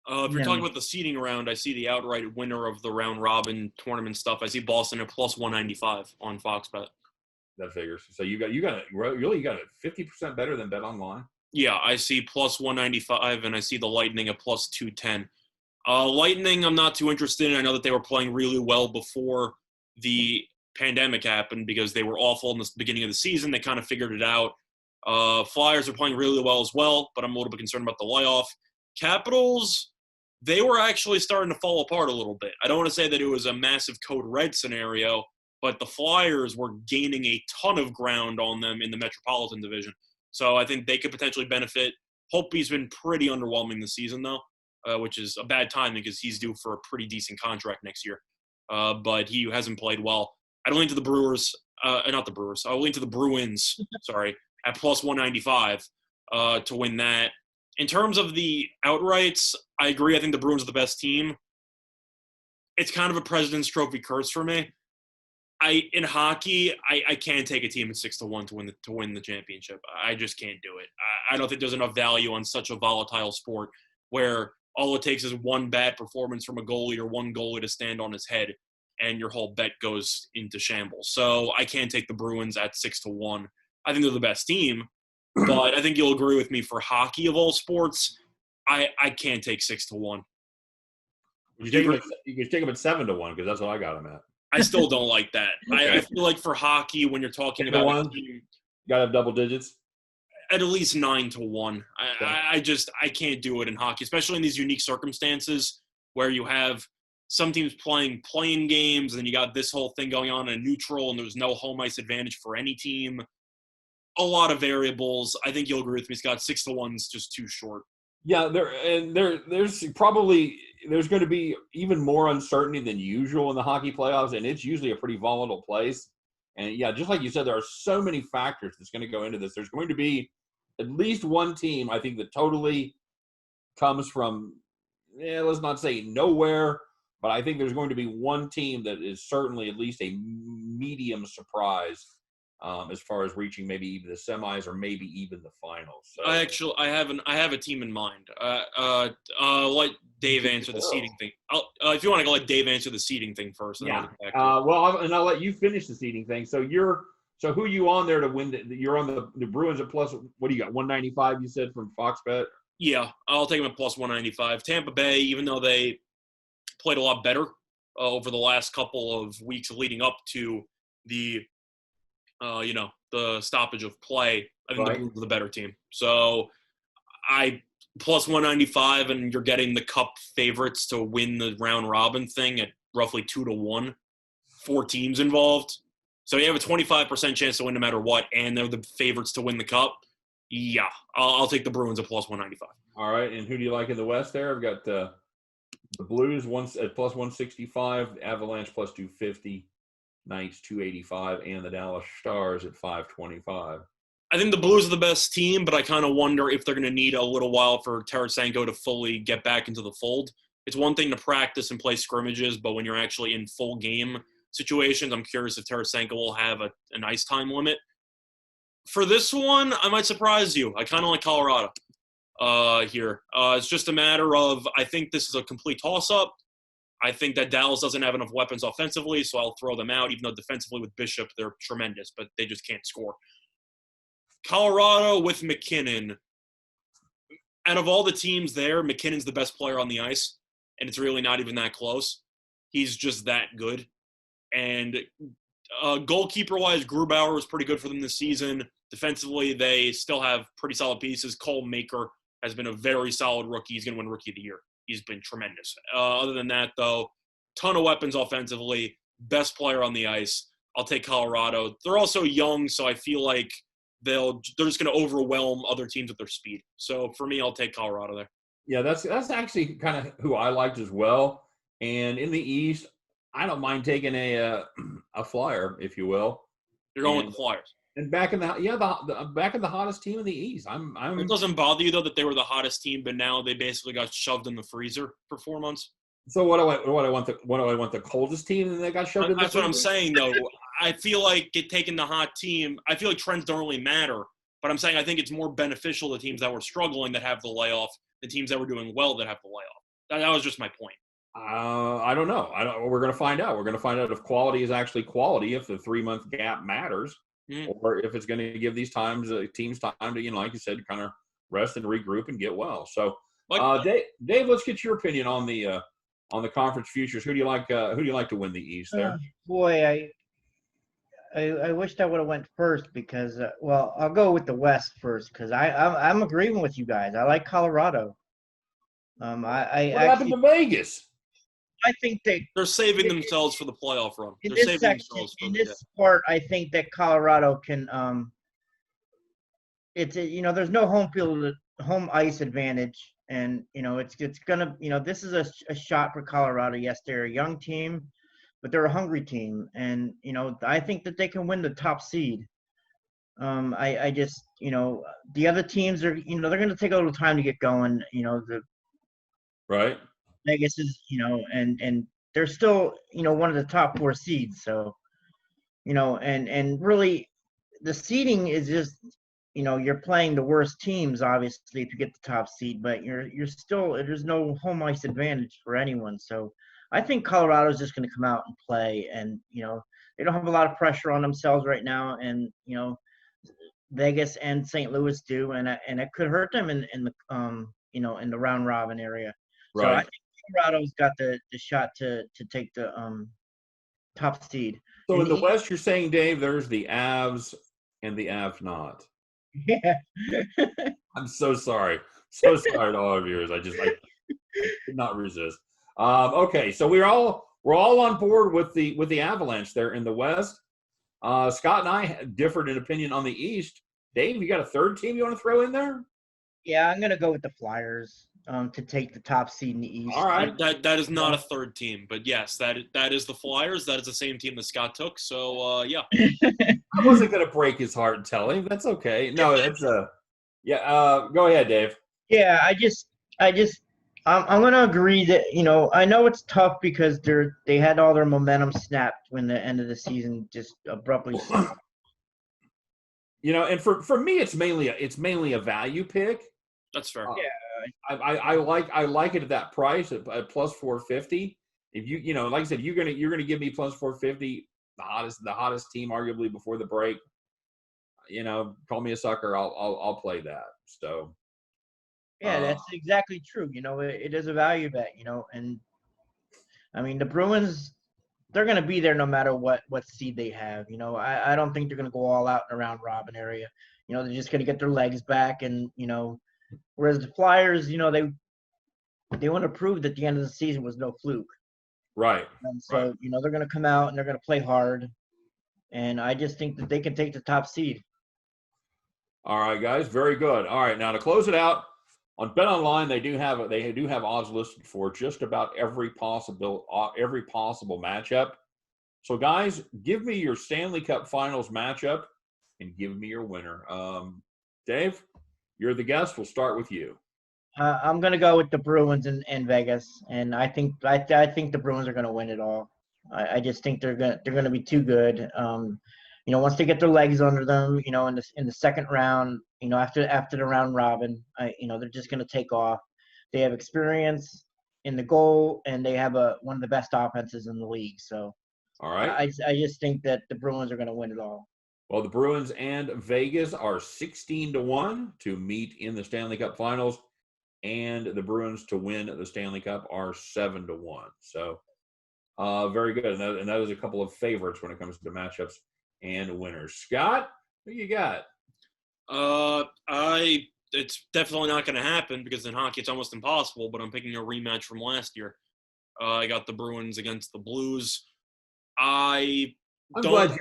If you're talking about the seeding round, I see the outright winner of the round robin tournament stuff. I see Boston at plus 195 on Fox Bet. That figures. So you got it 50% better than Bet Online. Yeah, I see plus 195, and I see the Lightning at plus 210. Lightning, I'm not too interested in. I know that they were playing really well before the pandemic happened because they were awful in the beginning of the season. They kind of figured it out. Flyers are playing really well as well, but I'm a little bit concerned about the layoff. Capitals, they were actually starting to fall apart a little bit. I don't want to say that it was a massive code red scenario, but the Flyers were gaining a ton of ground on them in the Metropolitan Division. So I think they could potentially benefit. Holtby's been pretty underwhelming this season, though, which is a bad time because he's due for a pretty decent contract next year. But he hasn't played well. I'd lean to the Brewers, not the Brewers. I'll lean to the Bruins, sorry, at plus 195 to win that. In terms of the outrights, I agree. I think the Bruins are the best team. It's kind of a President's Trophy curse for me. In hockey, I can't take a team at 6-1 to win the championship. I just can't do it. I don't think there's enough value on such a volatile sport where all it takes is one bad performance from a goalie or one goalie to stand on his head, and your whole bet goes into shambles. So I can't take the Bruins at 6-1. I think they're the best team, but I think you'll agree with me for hockey of all sports, I can't take 6-1. You can take them at 7-1 because that's what I got them at. I still don't like that. I feel like for hockey, when you're talking about a team, you got to have double digits. At least 9-1. I can't do it in hockey, especially in these unique circumstances where you have some teams playing play-in games, and then you got this whole thing going on in neutral, and there's no home ice advantage for any team. A lot of variables. I think you'll agree with me, Scott. 6-1's just too short. Yeah, there's going to be even more uncertainty than usual in the hockey playoffs, and it's usually a pretty volatile place. And yeah, just like you said, there are so many factors that's going to go into this. There's going to be at least one team, I think, that totally comes from, let's not say nowhere, but I think there's going to be one team that is certainly at least a medium surprise as far as reaching maybe even the semis or maybe even the finals. So, I have a team in mind. I'll let Dave answer the seeding thing. If you want to let Dave answer the seeding thing first. Yeah. I'll let you finish the seeding thing. So who are you on there to win? You're on the Bruins at plus. What do you got? 195. You said from Fox Bet. Yeah, I'll take them at plus 195. Tampa Bay, even though they played a lot better over the last couple of weeks leading up to the the stoppage of play, I think the Bruins are the better team. So plus 195, and you're getting the Cup favorites to win the round robin thing at roughly 2-1. 4 teams involved. So you have a 25% chance to win no matter what, and they're the favorites to win the Cup. Yeah, I'll take the Bruins at plus 195. All right, and who do you like in the West there? I've got the Blues at plus 165, Avalanche plus 250. Knights 285, and the Dallas Stars at 525. I think the Blues are the best team, but I kind of wonder if they're going to need a little while for Tarasenko to fully get back into the fold. It's one thing to practice and play scrimmages, but when you're actually in full game situations, I'm curious if Tarasenko will have an ice time limit. For this one, I might surprise you. I kind of like Colorado here. It's just a matter of, I think this is a complete toss-up. I think that Dallas doesn't have enough weapons offensively, so I'll throw them out, even though defensively with Bishop, they're tremendous, but they just can't score. Colorado with McKinnon. Out of all the teams there, McKinnon's the best player on the ice, and it's really not even that close. He's just that good. And goalkeeper-wise, Grubauer was pretty good for them this season. Defensively, they still have pretty solid pieces. Cole Maker has been a very solid rookie. He's going to win Rookie of the Year. He's been tremendous. Other than that, though, ton of weapons offensively, best player on the ice. I'll take Colorado. They're also young, so I feel like they're just going to overwhelm other teams with their speed. So for me, I'll take Colorado there. Yeah, that's actually kind of who I liked as well. And in the East, I don't mind taking a flyer, if you will. You're going with the Flyers. And back in the hottest team in the East. It doesn't bother you though that they were the hottest team, but now they basically got shoved in the freezer for 4 months. So what do I want the coldest team and they got shoved in the freezer? That's what I'm saying though. I feel like taking the hot team. I feel like trends don't really matter, but I'm saying I think it's more beneficial to teams that were struggling that have the layoff than teams that were doing well that have the layoff. That was just my point. I don't know. We're going to find out. We're going to find out if quality is actually quality, if the 3-month gap matters. Or if it's going to give these teams time to, like you said, kind of rest and regroup and get well. So, Dave, let's get your opinion on the conference futures. Who do you like to win the East there? Boy, I wished I would have went first because well, I'll go with the West first because I'm agreeing with you guys. I like Colorado. I What happened actually to Vegas? I think they They're saving themselves for the playoff run. in They're this saving section themselves for in the this part I think that Colorado can there's no home ice advantage, and it's gonna this is a shot for Colorado. Yes, they're a young team, but they're a hungry team, and I think that they can win the top seed. I just the other teams are they're gonna take a little time to get going. The Right. Vegas is and they're still one of the top four seeds, so and really the seeding is just you're playing the worst teams obviously if you get the top seed, but you're still there's no home ice advantage for anyone. So I think Colorado's just going to come out and play, and they don't have a lot of pressure on themselves right now, and Vegas and St. Louis do, and it could hurt them in the in the round robin area. So I Right. think Colorado's got the shot to take the top seed. So In in the the East, West, you're saying, Dave, there's the Avs and the Avs not. yeah. I'm so sorry. So sorry to all of yours. I could not resist. Okay, so we're all on board with the Avalanche there in the West. Scott and I differed in opinion on the East. Dave, you got a third team you want to throw in there? Yeah, I'm gonna go with the Flyers to take the top seed in the All East. right. that is not a third team, but yes, that is the Flyers. That is the same team that Scott took. So yeah, I wasn't going to break his heart and tell him. That's okay. No, that's yeah. Go ahead, Dave. Yeah, I'm gonna agree that I know it's tough because they had all their momentum snapped when the end of the season just abruptly stopped. And for me, it's mainly a value pick. that's fair. Yeah, I like it at that price at plus 450. If like I said, you're gonna give me plus 450, the hottest team arguably before the break. Call me a sucker. I'll play that. So yeah, that's exactly true. It is a value bet. And I mean the Bruins, they're gonna be there no matter what seed they have. I don't think they're gonna go all out in the round robin area. They're just gonna get their legs back, and whereas the Flyers, they want to prove that the end of the season was no fluke. right, And right. so, they're going to come out and they're going to play hard. And I just think that they can take the top seed. All right, guys, very good. All right, now to close it out on Bet Online, they do have odds listed for just about every possible matchup. So, guys, give me your Stanley Cup Finals matchup and give me your winner. Dave, you're the guest. We'll start with you. I'm going to go with the Bruins in Vegas, and I think the Bruins are going to win it all. I just think they're going to be too good. Once they get their legs under them, in the second round, after the round robin, they're just going to take off. They have experience in the goal, and they have one of the best offenses in the league. So, All right. I just think that the Bruins are going to win it all. Well, the Bruins and Vegas are 16-1 to meet in the Stanley Cup Finals, and the Bruins to win the Stanley Cup are 7-1. So, very good. And that is a couple of favorites when it comes to matchups and winners. Scott, who you got? It's definitely not going to happen because in hockey it's almost impossible. But I'm picking a rematch from last year. I got the Bruins against the Blues. I'm glad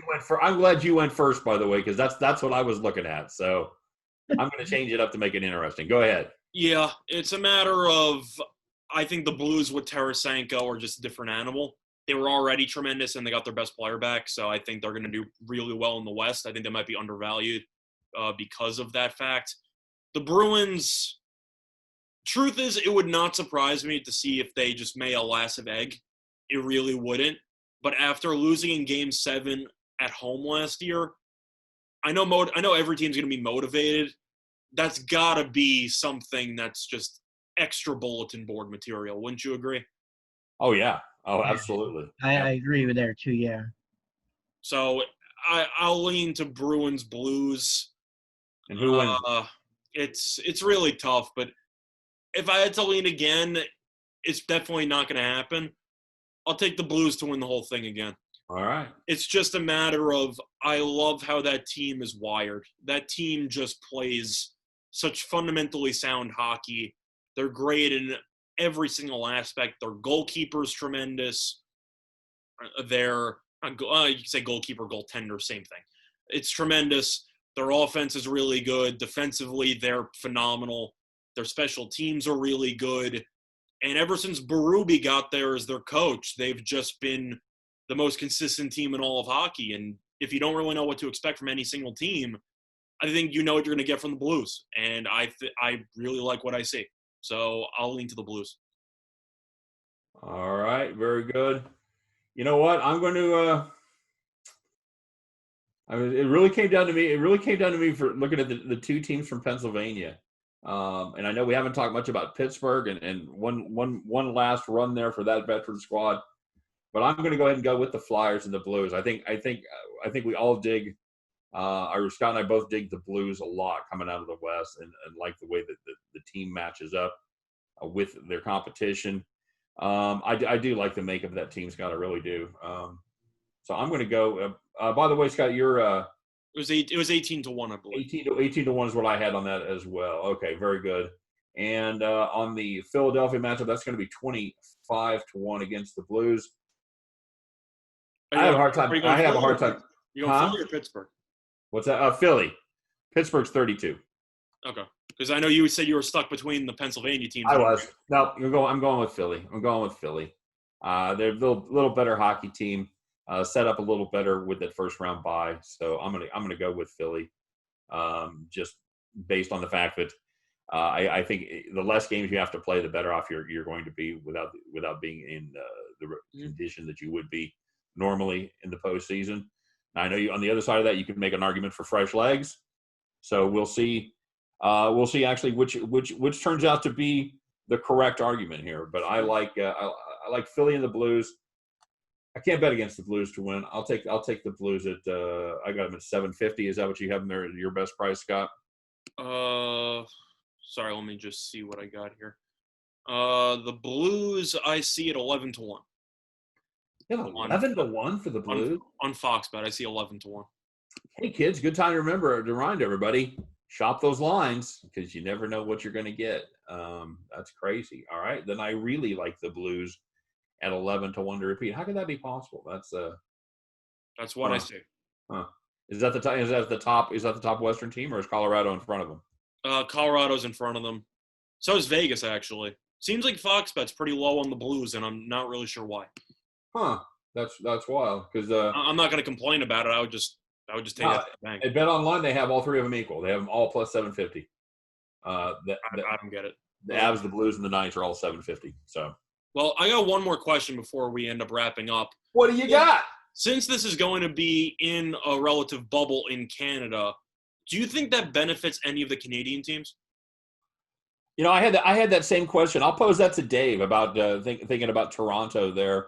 you went first, by the way, because that's what I was looking at. So I'm going to change it up to make it interesting. Go ahead. Yeah, it's a matter of I think the Blues with Tarasenko are just a different animal. They were already tremendous, and they got their best player back, so I think they're going to do really well in the West. I think they might be undervalued because of that fact. The Bruins, truth is, it would not surprise me to see if they just made a massive egg. It really wouldn't. But after losing in Game 7 at home last year, I know every team's going to be motivated. That's got to be something that's just extra bulletin board material. Wouldn't you agree? Oh, yeah. Oh, absolutely. I agree with there, too, yeah. So I'll lean to Bruins Blues. And who wins? It's really tough, but if I had to lean again, it's definitely not going to happen. I'll take the Blues to win the whole thing again. All right. It's just a matter of I love how that team is wired. That team just plays such fundamentally sound hockey. They're great in every single aspect. Their goalkeeper's tremendous. Their you can say goalkeeper, goaltender, same thing. It's tremendous. Their offense is really good. Defensively, they're phenomenal. Their special teams are really good. And ever since Berube got there as their coach, they've just been the most consistent team in all of hockey. And if you don't really know what to expect from any single team, I think you know what you're going to get from the Blues. And I really like what I see. So I'll lean to the Blues. All right. Very good. You know what? I'm going to I mean, it really came down to me. It really came down to me for looking at the two teams from Pennsylvania. And I know we haven't talked much about Pittsburgh and one last run there for that veteran squad. But I'm going to go ahead and go with the Flyers and the Blues. I think we all dig. Scott and I both dig the Blues a lot coming out of the West and like the way that the team matches up with their competition. I do like the makeup of that team, Scott. I really do. So I'm going to go. By the way, Scott, you're it was 18-1, I believe. 18 to 1 is what I had on that as well. Okay, very good. And on the Philadelphia matchup, that's going to be 25-1 against the Blues. I have a hard time. You going Philly or Pittsburgh? What's that? Philly. Pittsburgh's 32. Okay. Because I know you said you were stuck between the Pennsylvania teams. I was. No, I'm going with Philly. They're a little better hockey team. Set up a little better with that first round bye. So I'm gonna go with Philly. Just based on the fact that I think the less games you have to play, the better off you're going to be without being in the condition that you would be normally in the postseason. Now, I know you on the other side of that, you can make an argument for fresh legs. So we'll see. We'll see actually which turns out to be the correct argument here. But I like Philly and the Blues. I can't bet against the Blues to win. I'll take the Blues at I got them at $7.50. Is that what you have them there at your best price, Scott? Sorry, let me just see what I got here. The Blues I see at 11-1. You have 11-1 for the Blues on Fox Bet. I see 11-1. Hey kids, good time to remind everybody, shop those lines because you never know what you're going to get. That's crazy. All right, then I really like the Blues at 11-1 to repeat. How could that be possible? That's what I see. Huh. Is that the top Western team, or is Colorado in front of them? Colorado's in front of them. So is Vegas, actually. Seems like Fox Bet's pretty low on the Blues, and I'm not really sure why. Huh. That's wild. Because I'm not going to complain about it. I would just take it to the bank. At Bet Online, they have all three of them equal. They have them all plus 750. I don't get it. The Avs, the Blues, and the Knights are all 750. So. Well, I got one more question before we end up wrapping up. What do you got? Since this is going to be in a relative bubble in Canada, do you think that benefits any of the Canadian teams? You know, I had that same question. I'll pose that to Dave about thinking about Toronto there.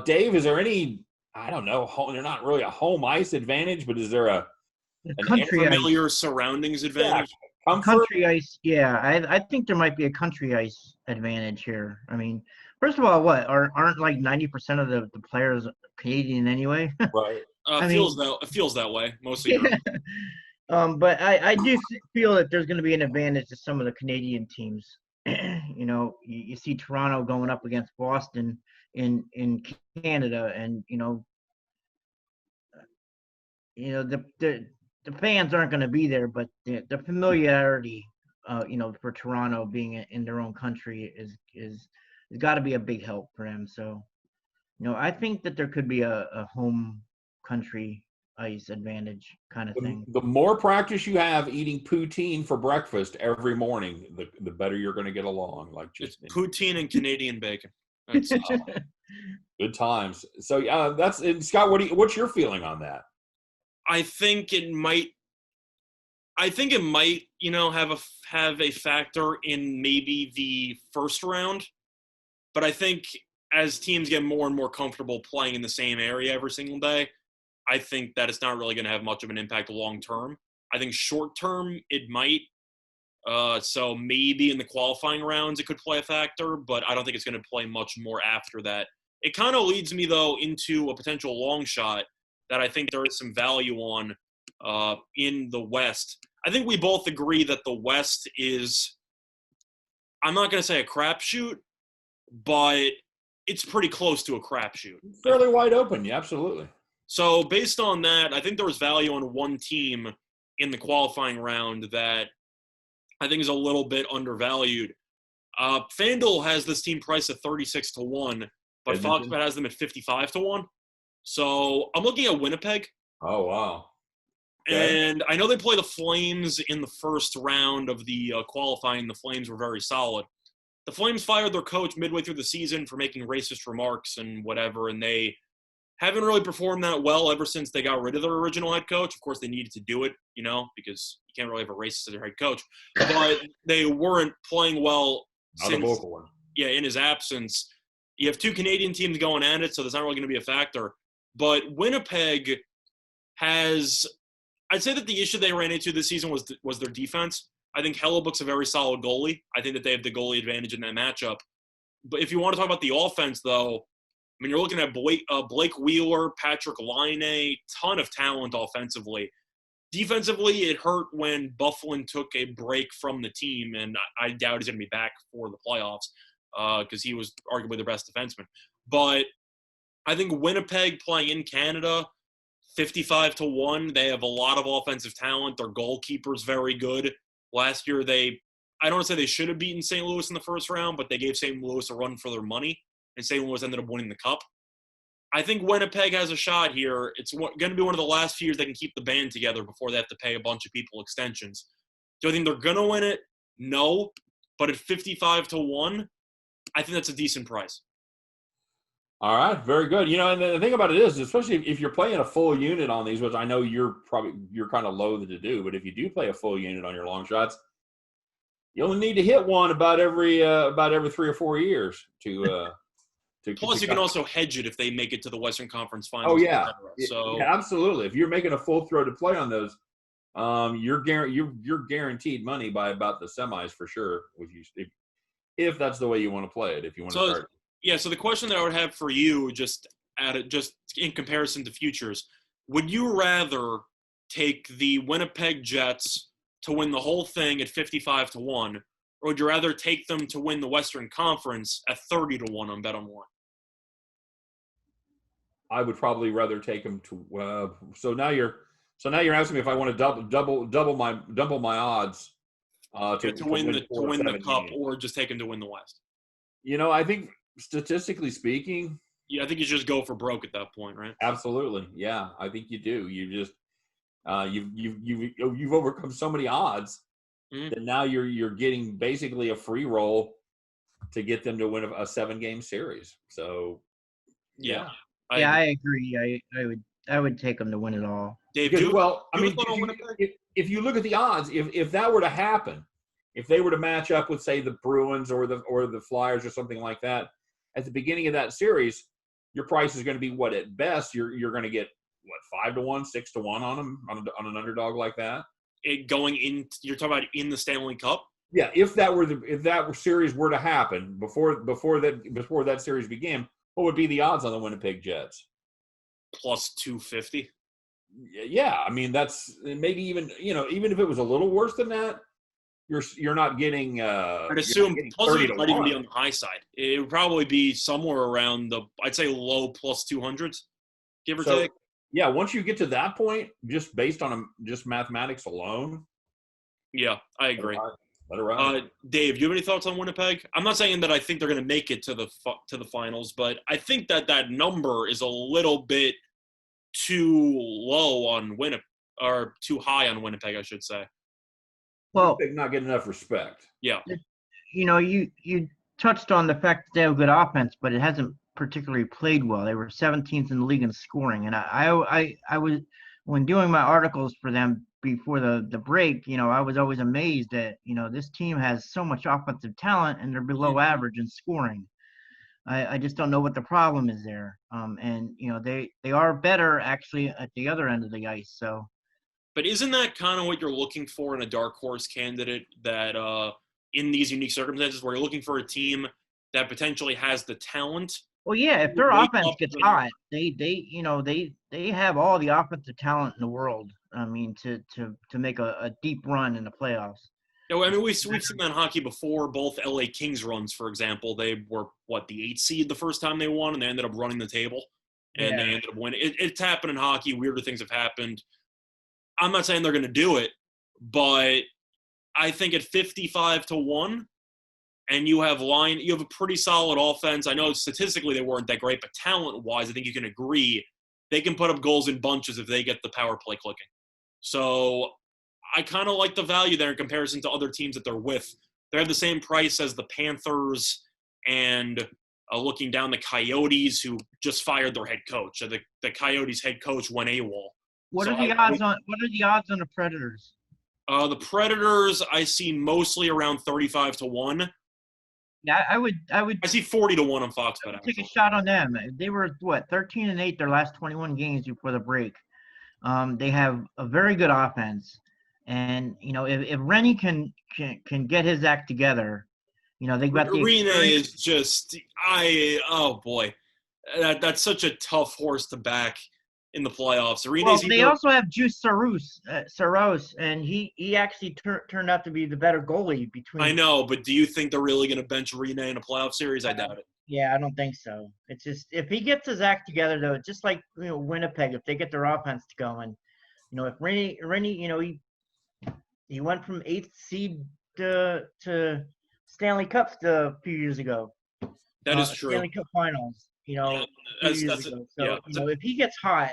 Dave, is there any, I don't know, they're not really a home ice advantage, but is there an unfamiliar surroundings advantage? Yeah, country ice, yeah. I think there might be a country ice advantage here. I mean, first of all, aren't like 90% of the players Canadian anyway? Right. It feels that way mostly. Yeah. But I do feel that there's going to be an advantage to some of the Canadian teams. You know, you see Toronto going up against Boston in Canada, and you know the fans aren't going to be there, but the familiarity, for Toronto being in their own country is got to be a big help for them. So, I think that there could be a home country ice advantage kind of thing. The more practice you have eating poutine for breakfast every morning, the better you're going to get along. Like just poutine and Canadian bacon. That's good times. So that's Scott. What's your feeling on that? I think it might, have a factor in maybe the first round, but I think as teams get more and more comfortable playing in the same area every single day, I think that it's not really going to have much of an impact long term. I think short term it might. So maybe in the qualifying rounds it could play a factor, but I don't think it's going to play much more after that It kind of leads me, though, into a potential long shot that I think there is some value on in the West. I think we both agree that the West is, I'm not going to say a crapshoot, but it's pretty close to a crapshoot. Fairly wide open, yeah, absolutely. So based on that, I think there was value on one team in the qualifying round that I think is a little bit undervalued. FanDuel has this team priced at 36-1, but Fox Bet has them at 55-1. So I'm looking at Winnipeg. Oh, wow. Okay. And I know they play the Flames in the first round of the qualifying. The Flames were very solid. The Flames fired their coach midway through the season for making racist remarks and whatever, and they haven't really performed that well ever since they got rid of their original head coach. Of course, they needed to do it, because you can't really have a racist as their head coach. But they weren't playing well Not a vocal one. Yeah, in his absence. You have two Canadian teams going at it, so that's not really going to be a factor. But Winnipeg has – I'd say that the issue they ran into this season was their defense. I think Hellebuck's a very solid goalie. I think that they have the goalie advantage in that matchup. But if you want to talk about the offense, though, I mean, you're looking at Blake Wheeler, Patrick Laine, ton of talent offensively. Defensively, it hurt when Byfuglien took a break from the team, and I doubt he's going to be back for the playoffs because he was arguably the best defenseman. But I think Winnipeg playing in Canada, 55-1, they have a lot of offensive talent. Their goalkeeper's very good. Last year, I don't want to say they should have beaten St. Louis in the first round, but they gave St. Louis a run for their money, and St. Louis ended up winning the cup. I think Winnipeg has a shot here. It's going to be one of the last few years they can keep the band together before they have to pay a bunch of people extensions. Do I think they're going to win it? No. But at 55-1, I think that's a decent price. All right, very good. And the thing about it is, especially if you're playing a full unit on these, which I know you're kind of loath to do, but if you do play a full unit on your long shots, you only need to hit one about every 3 or 4 years to Plus, you can also hedge it if they make it to the Western Conference Finals. Oh yeah, so yeah, absolutely. If you're making a full throw to play on those, you're guaranteed money by about the semis for sure. If that's the way you want to play it, if you want to start. Yeah, so the question that I would have for you, just in comparison to futures, would you rather take the Winnipeg Jets to win the whole thing at 55-1, or would you rather take them to win the Western Conference at 30-1 on BetOnline? I would probably rather take them to. So now you're asking me if I want to double my odds to win the cup, or just take them to win the West. I think statistically speaking, yeah, I think you should just go for broke at that point, right? Absolutely, yeah. I think you do. You just you've overcome so many odds that now you're getting basically a free roll to get them to win a 7-game series. So yeah. I agree. I would take them to win it all. Dave, if you look at the odds, if that were to happen, if they were to match up with, say, the Bruins or the Flyers or something like that, at the beginning of that series, your price is going to be what at best you're going to get 5-1, 6-1 on them on an underdog like that. You're talking about in the Stanley Cup. Yeah, if that series were to happen before that series began, what would be the odds on the Winnipeg Jets? Plus 250. Yeah, I mean that's maybe even if it was a little worse than that, you're not getting. I'd assume plus it might even be on the high side. It would probably be somewhere around I'd say low plus 200s, give or take. Yeah, once you get to that point, just based on just mathematics alone. Yeah, I agree. Let it ride. Dave, do you have any thoughts on Winnipeg? I'm not saying that I think they're going to make it to the finals, but I think that number is a little bit too low on Winnipeg, or too high on Winnipeg, I should say. Well, Winnipeg not getting enough respect. Yeah. You touched on the fact that they have good offense, but it hasn't particularly played well. They were 17th in the league in scoring, and I was, when doing my articles for them before the break, I was always amazed that this team has so much offensive talent and they're below average in scoring. I just don't know what the problem is there. And they are better actually at the other end of the ice. So, but isn't that kind of what you're looking for in a dark horse candidate? That in these unique circumstances where you're looking for a team that potentially has the talent Well, yeah, if their Wake offense up gets and hot, they have all the offensive talent in the world. I mean, to make a deep run in the playoffs. I mean, we've seen that in hockey before. Both LA Kings runs, for example, they were the 8th seed the first time they won, and they ended up running the table, and they Yeah. ended up winning. It's happened in hockey. Weirder things have happened. I'm not saying they're going to do it, but I think at 55-1, and you have a pretty solid offense. I know statistically they weren't that great, but talent-wise, I think you can agree they can put up goals in bunches if they get the power play clicking. So I kind of like the value there in comparison to other teams that they're with. They have the same price as the Panthers and looking down the Coyotes, who just fired their head coach. The Coyotes head coach went AWOL. What So are the odds on the Predators? The Predators I see mostly around 35-1. Yeah, I would I see 40-1 on Fox Bet. take a shot on them. They were 13-8 their last 21 games before the break. They have a very good offense, and if Rennie can get his act together, they've got the Rene experience. is just oh boy, that's such a tough horse to back in the playoffs. Well, they also have Juice Saros, and he actually turned out to be the better goalie between. I know, but do you think they're really going to bench Rene in a playoff series? I doubt it. Yeah, I don't think so. It's just if he gets his act together, though, just like Winnipeg, if they get their offense going, if Rennie, he went from 8th seed to Stanley Cup a few years ago. That is true. Stanley Cup Finals, a few years ago. So if he gets hot,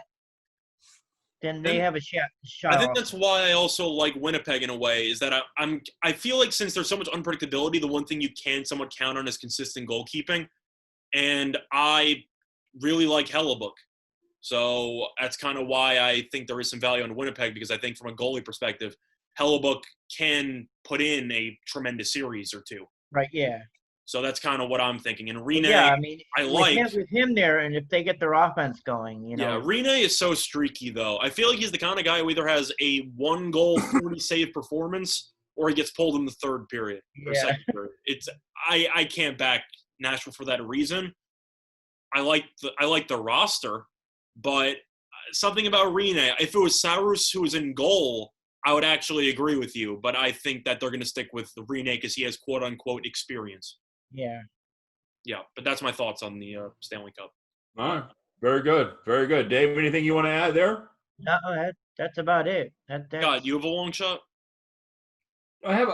then they have a shot. I think that's why I also like Winnipeg in a way, is that I feel like since there's so much unpredictability, the one thing you can somewhat count on is consistent goalkeeping. And I really like Hellebuck. So that's kind of why I think there is some value on Winnipeg, because I think from a goalie perspective, Hellebuck can put in a tremendous series or two. Right, yeah. So that's kind of what I'm thinking. And Rene, yeah, I mean, I like with him there, and if they get their offense going, Yeah, Rene is so streaky though. I feel like he's the kind of guy who either has a 1-goal, 40 save performance, or he gets pulled in the third period or second period. I can't back Nashville for that reason. I like the roster, but something about Rene. If it was Saros who was in goal, I would actually agree with you. But I think that they're going to stick with Rene because he has quote unquote experience. Yeah. Yeah, but that's my thoughts on the Stanley Cup. All right. Very good. Very good. Dave, anything you want to add there? No, that's about it. God, you have a long shot? I have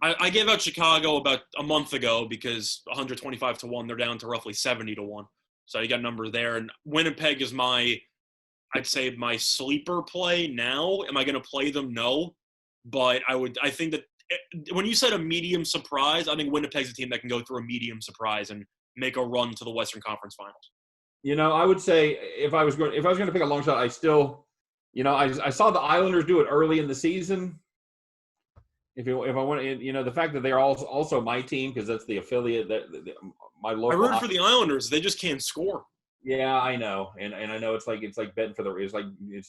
I gave out Chicago about a month ago because 125-1, they're down to roughly 70-1. So you got a number there. And Winnipeg is I'd say my sleeper play now. Am I going to play them? No. But I think that when you said a medium surprise, I think Winnipeg's a team that can go through a medium surprise and make a run to the Western Conference Finals. I would say if I was going to pick a long shot, I still, I saw the Islanders do it early in the season. If I want to, the fact that they're also my team because that's the affiliate my local. I root for the Islanders. They just can't score. Yeah, I know, and I know it's like betting for it's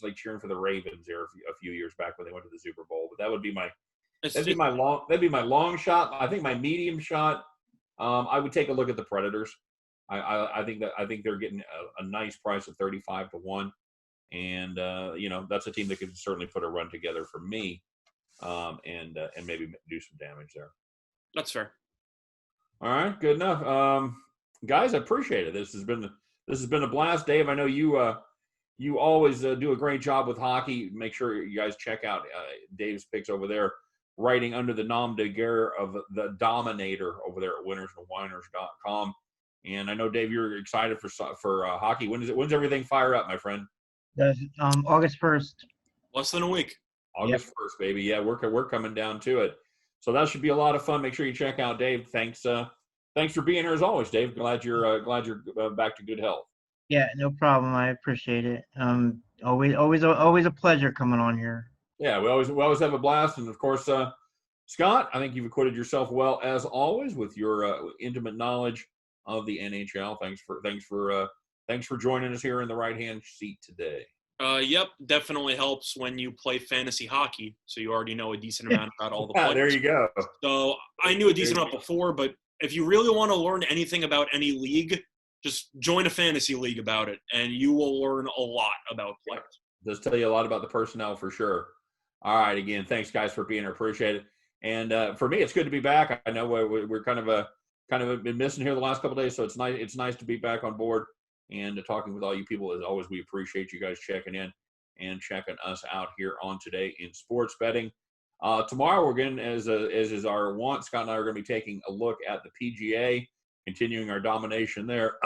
like cheering for the Ravens there a few years back when they went to the Super Bowl. But that would be my long shot. I think my medium shot. I would take a look at the Predators. I think they're getting a nice price of 35-1, and that's a team that could certainly put a run together for me, and maybe do some damage there. That's fair. All right, good enough, guys. I appreciate it. This has been a blast, Dave. I know you always do a great job with hockey. Make sure you guys check out Dave's picks over there, writing under the nom de guerre of the Dominator over there at winnersandwhiners.com. And I know, Dave, you're excited for hockey. When's everything fire up, my friend? August 1st. Less than a week. August 1st, baby. Yeah, we're coming down to it. So that should be a lot of fun. Make sure you check out Dave. Thanks for being here as always, Dave. Glad you're back to good health. Yeah, no problem. I appreciate it. Always a pleasure coming on here. Yeah, we always have a blast, and of course, Scott, I think you've acquitted yourself well as always with your intimate knowledge of the NHL. Thanks for joining us here in the right-hand seat today. Yep, definitely helps when you play fantasy hockey, so you already know a decent amount about all the players. There you go. So I knew a decent amount before, but if you really want to learn anything about any league, just join a fantasy league about it, and you will learn a lot about players. Does tell you a lot about the personnel for sure. All right, again, thanks guys for being here. Appreciate it. And for me, it's good to be back. I know we're kind of been missing here the last couple of days, so it's nice. It's nice to be back on board and talking with all you people. As always, we appreciate you guys checking in and checking us out here on Today in Sports Betting. Tomorrow, we're going, as is our want, Scott and I are going to be taking a look at the PGA, continuing our domination there.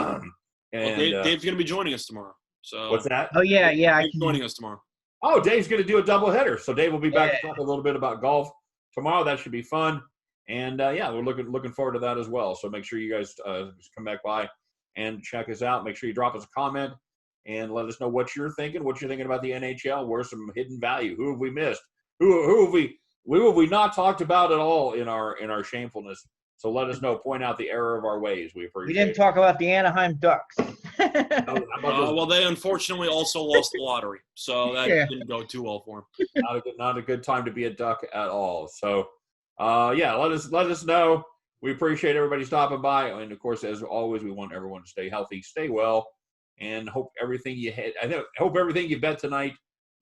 Dave's going to be joining us tomorrow. So what's that? Oh yeah, Dave's joining us tomorrow. Oh, Dave's going to do a doubleheader. So Dave will be back to talk a little bit about golf tomorrow. That should be fun. And we're looking forward to that as well. So make sure you guys just come back by and check us out. Make sure you drop us a comment and let us know what you're thinking about the NHL. Where's some hidden value? Who have we missed? Who have we not talked about at all in our shamefulness? So let us know. Point out the error of our ways. We appreciate it. We didn't talk about the Anaheim Ducks. Well, they unfortunately also lost the lottery, so that didn't go too well for them. Not a good time to be a Duck at all. So, let us know. We appreciate everybody stopping by, and of course, as always, we want everyone to stay healthy, stay well, and hope everything you bet tonight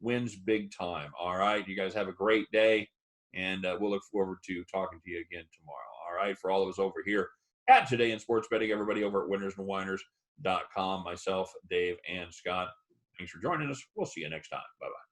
wins big time. All right, you guys have a great day, and we'll look forward to talking to you again tomorrow. All right, for all of us over here at Today in Sports Betting, everybody over at winnersandwhiners.com, myself, Dave, and Scott. Thanks for joining us. We'll see you next time. Bye-bye.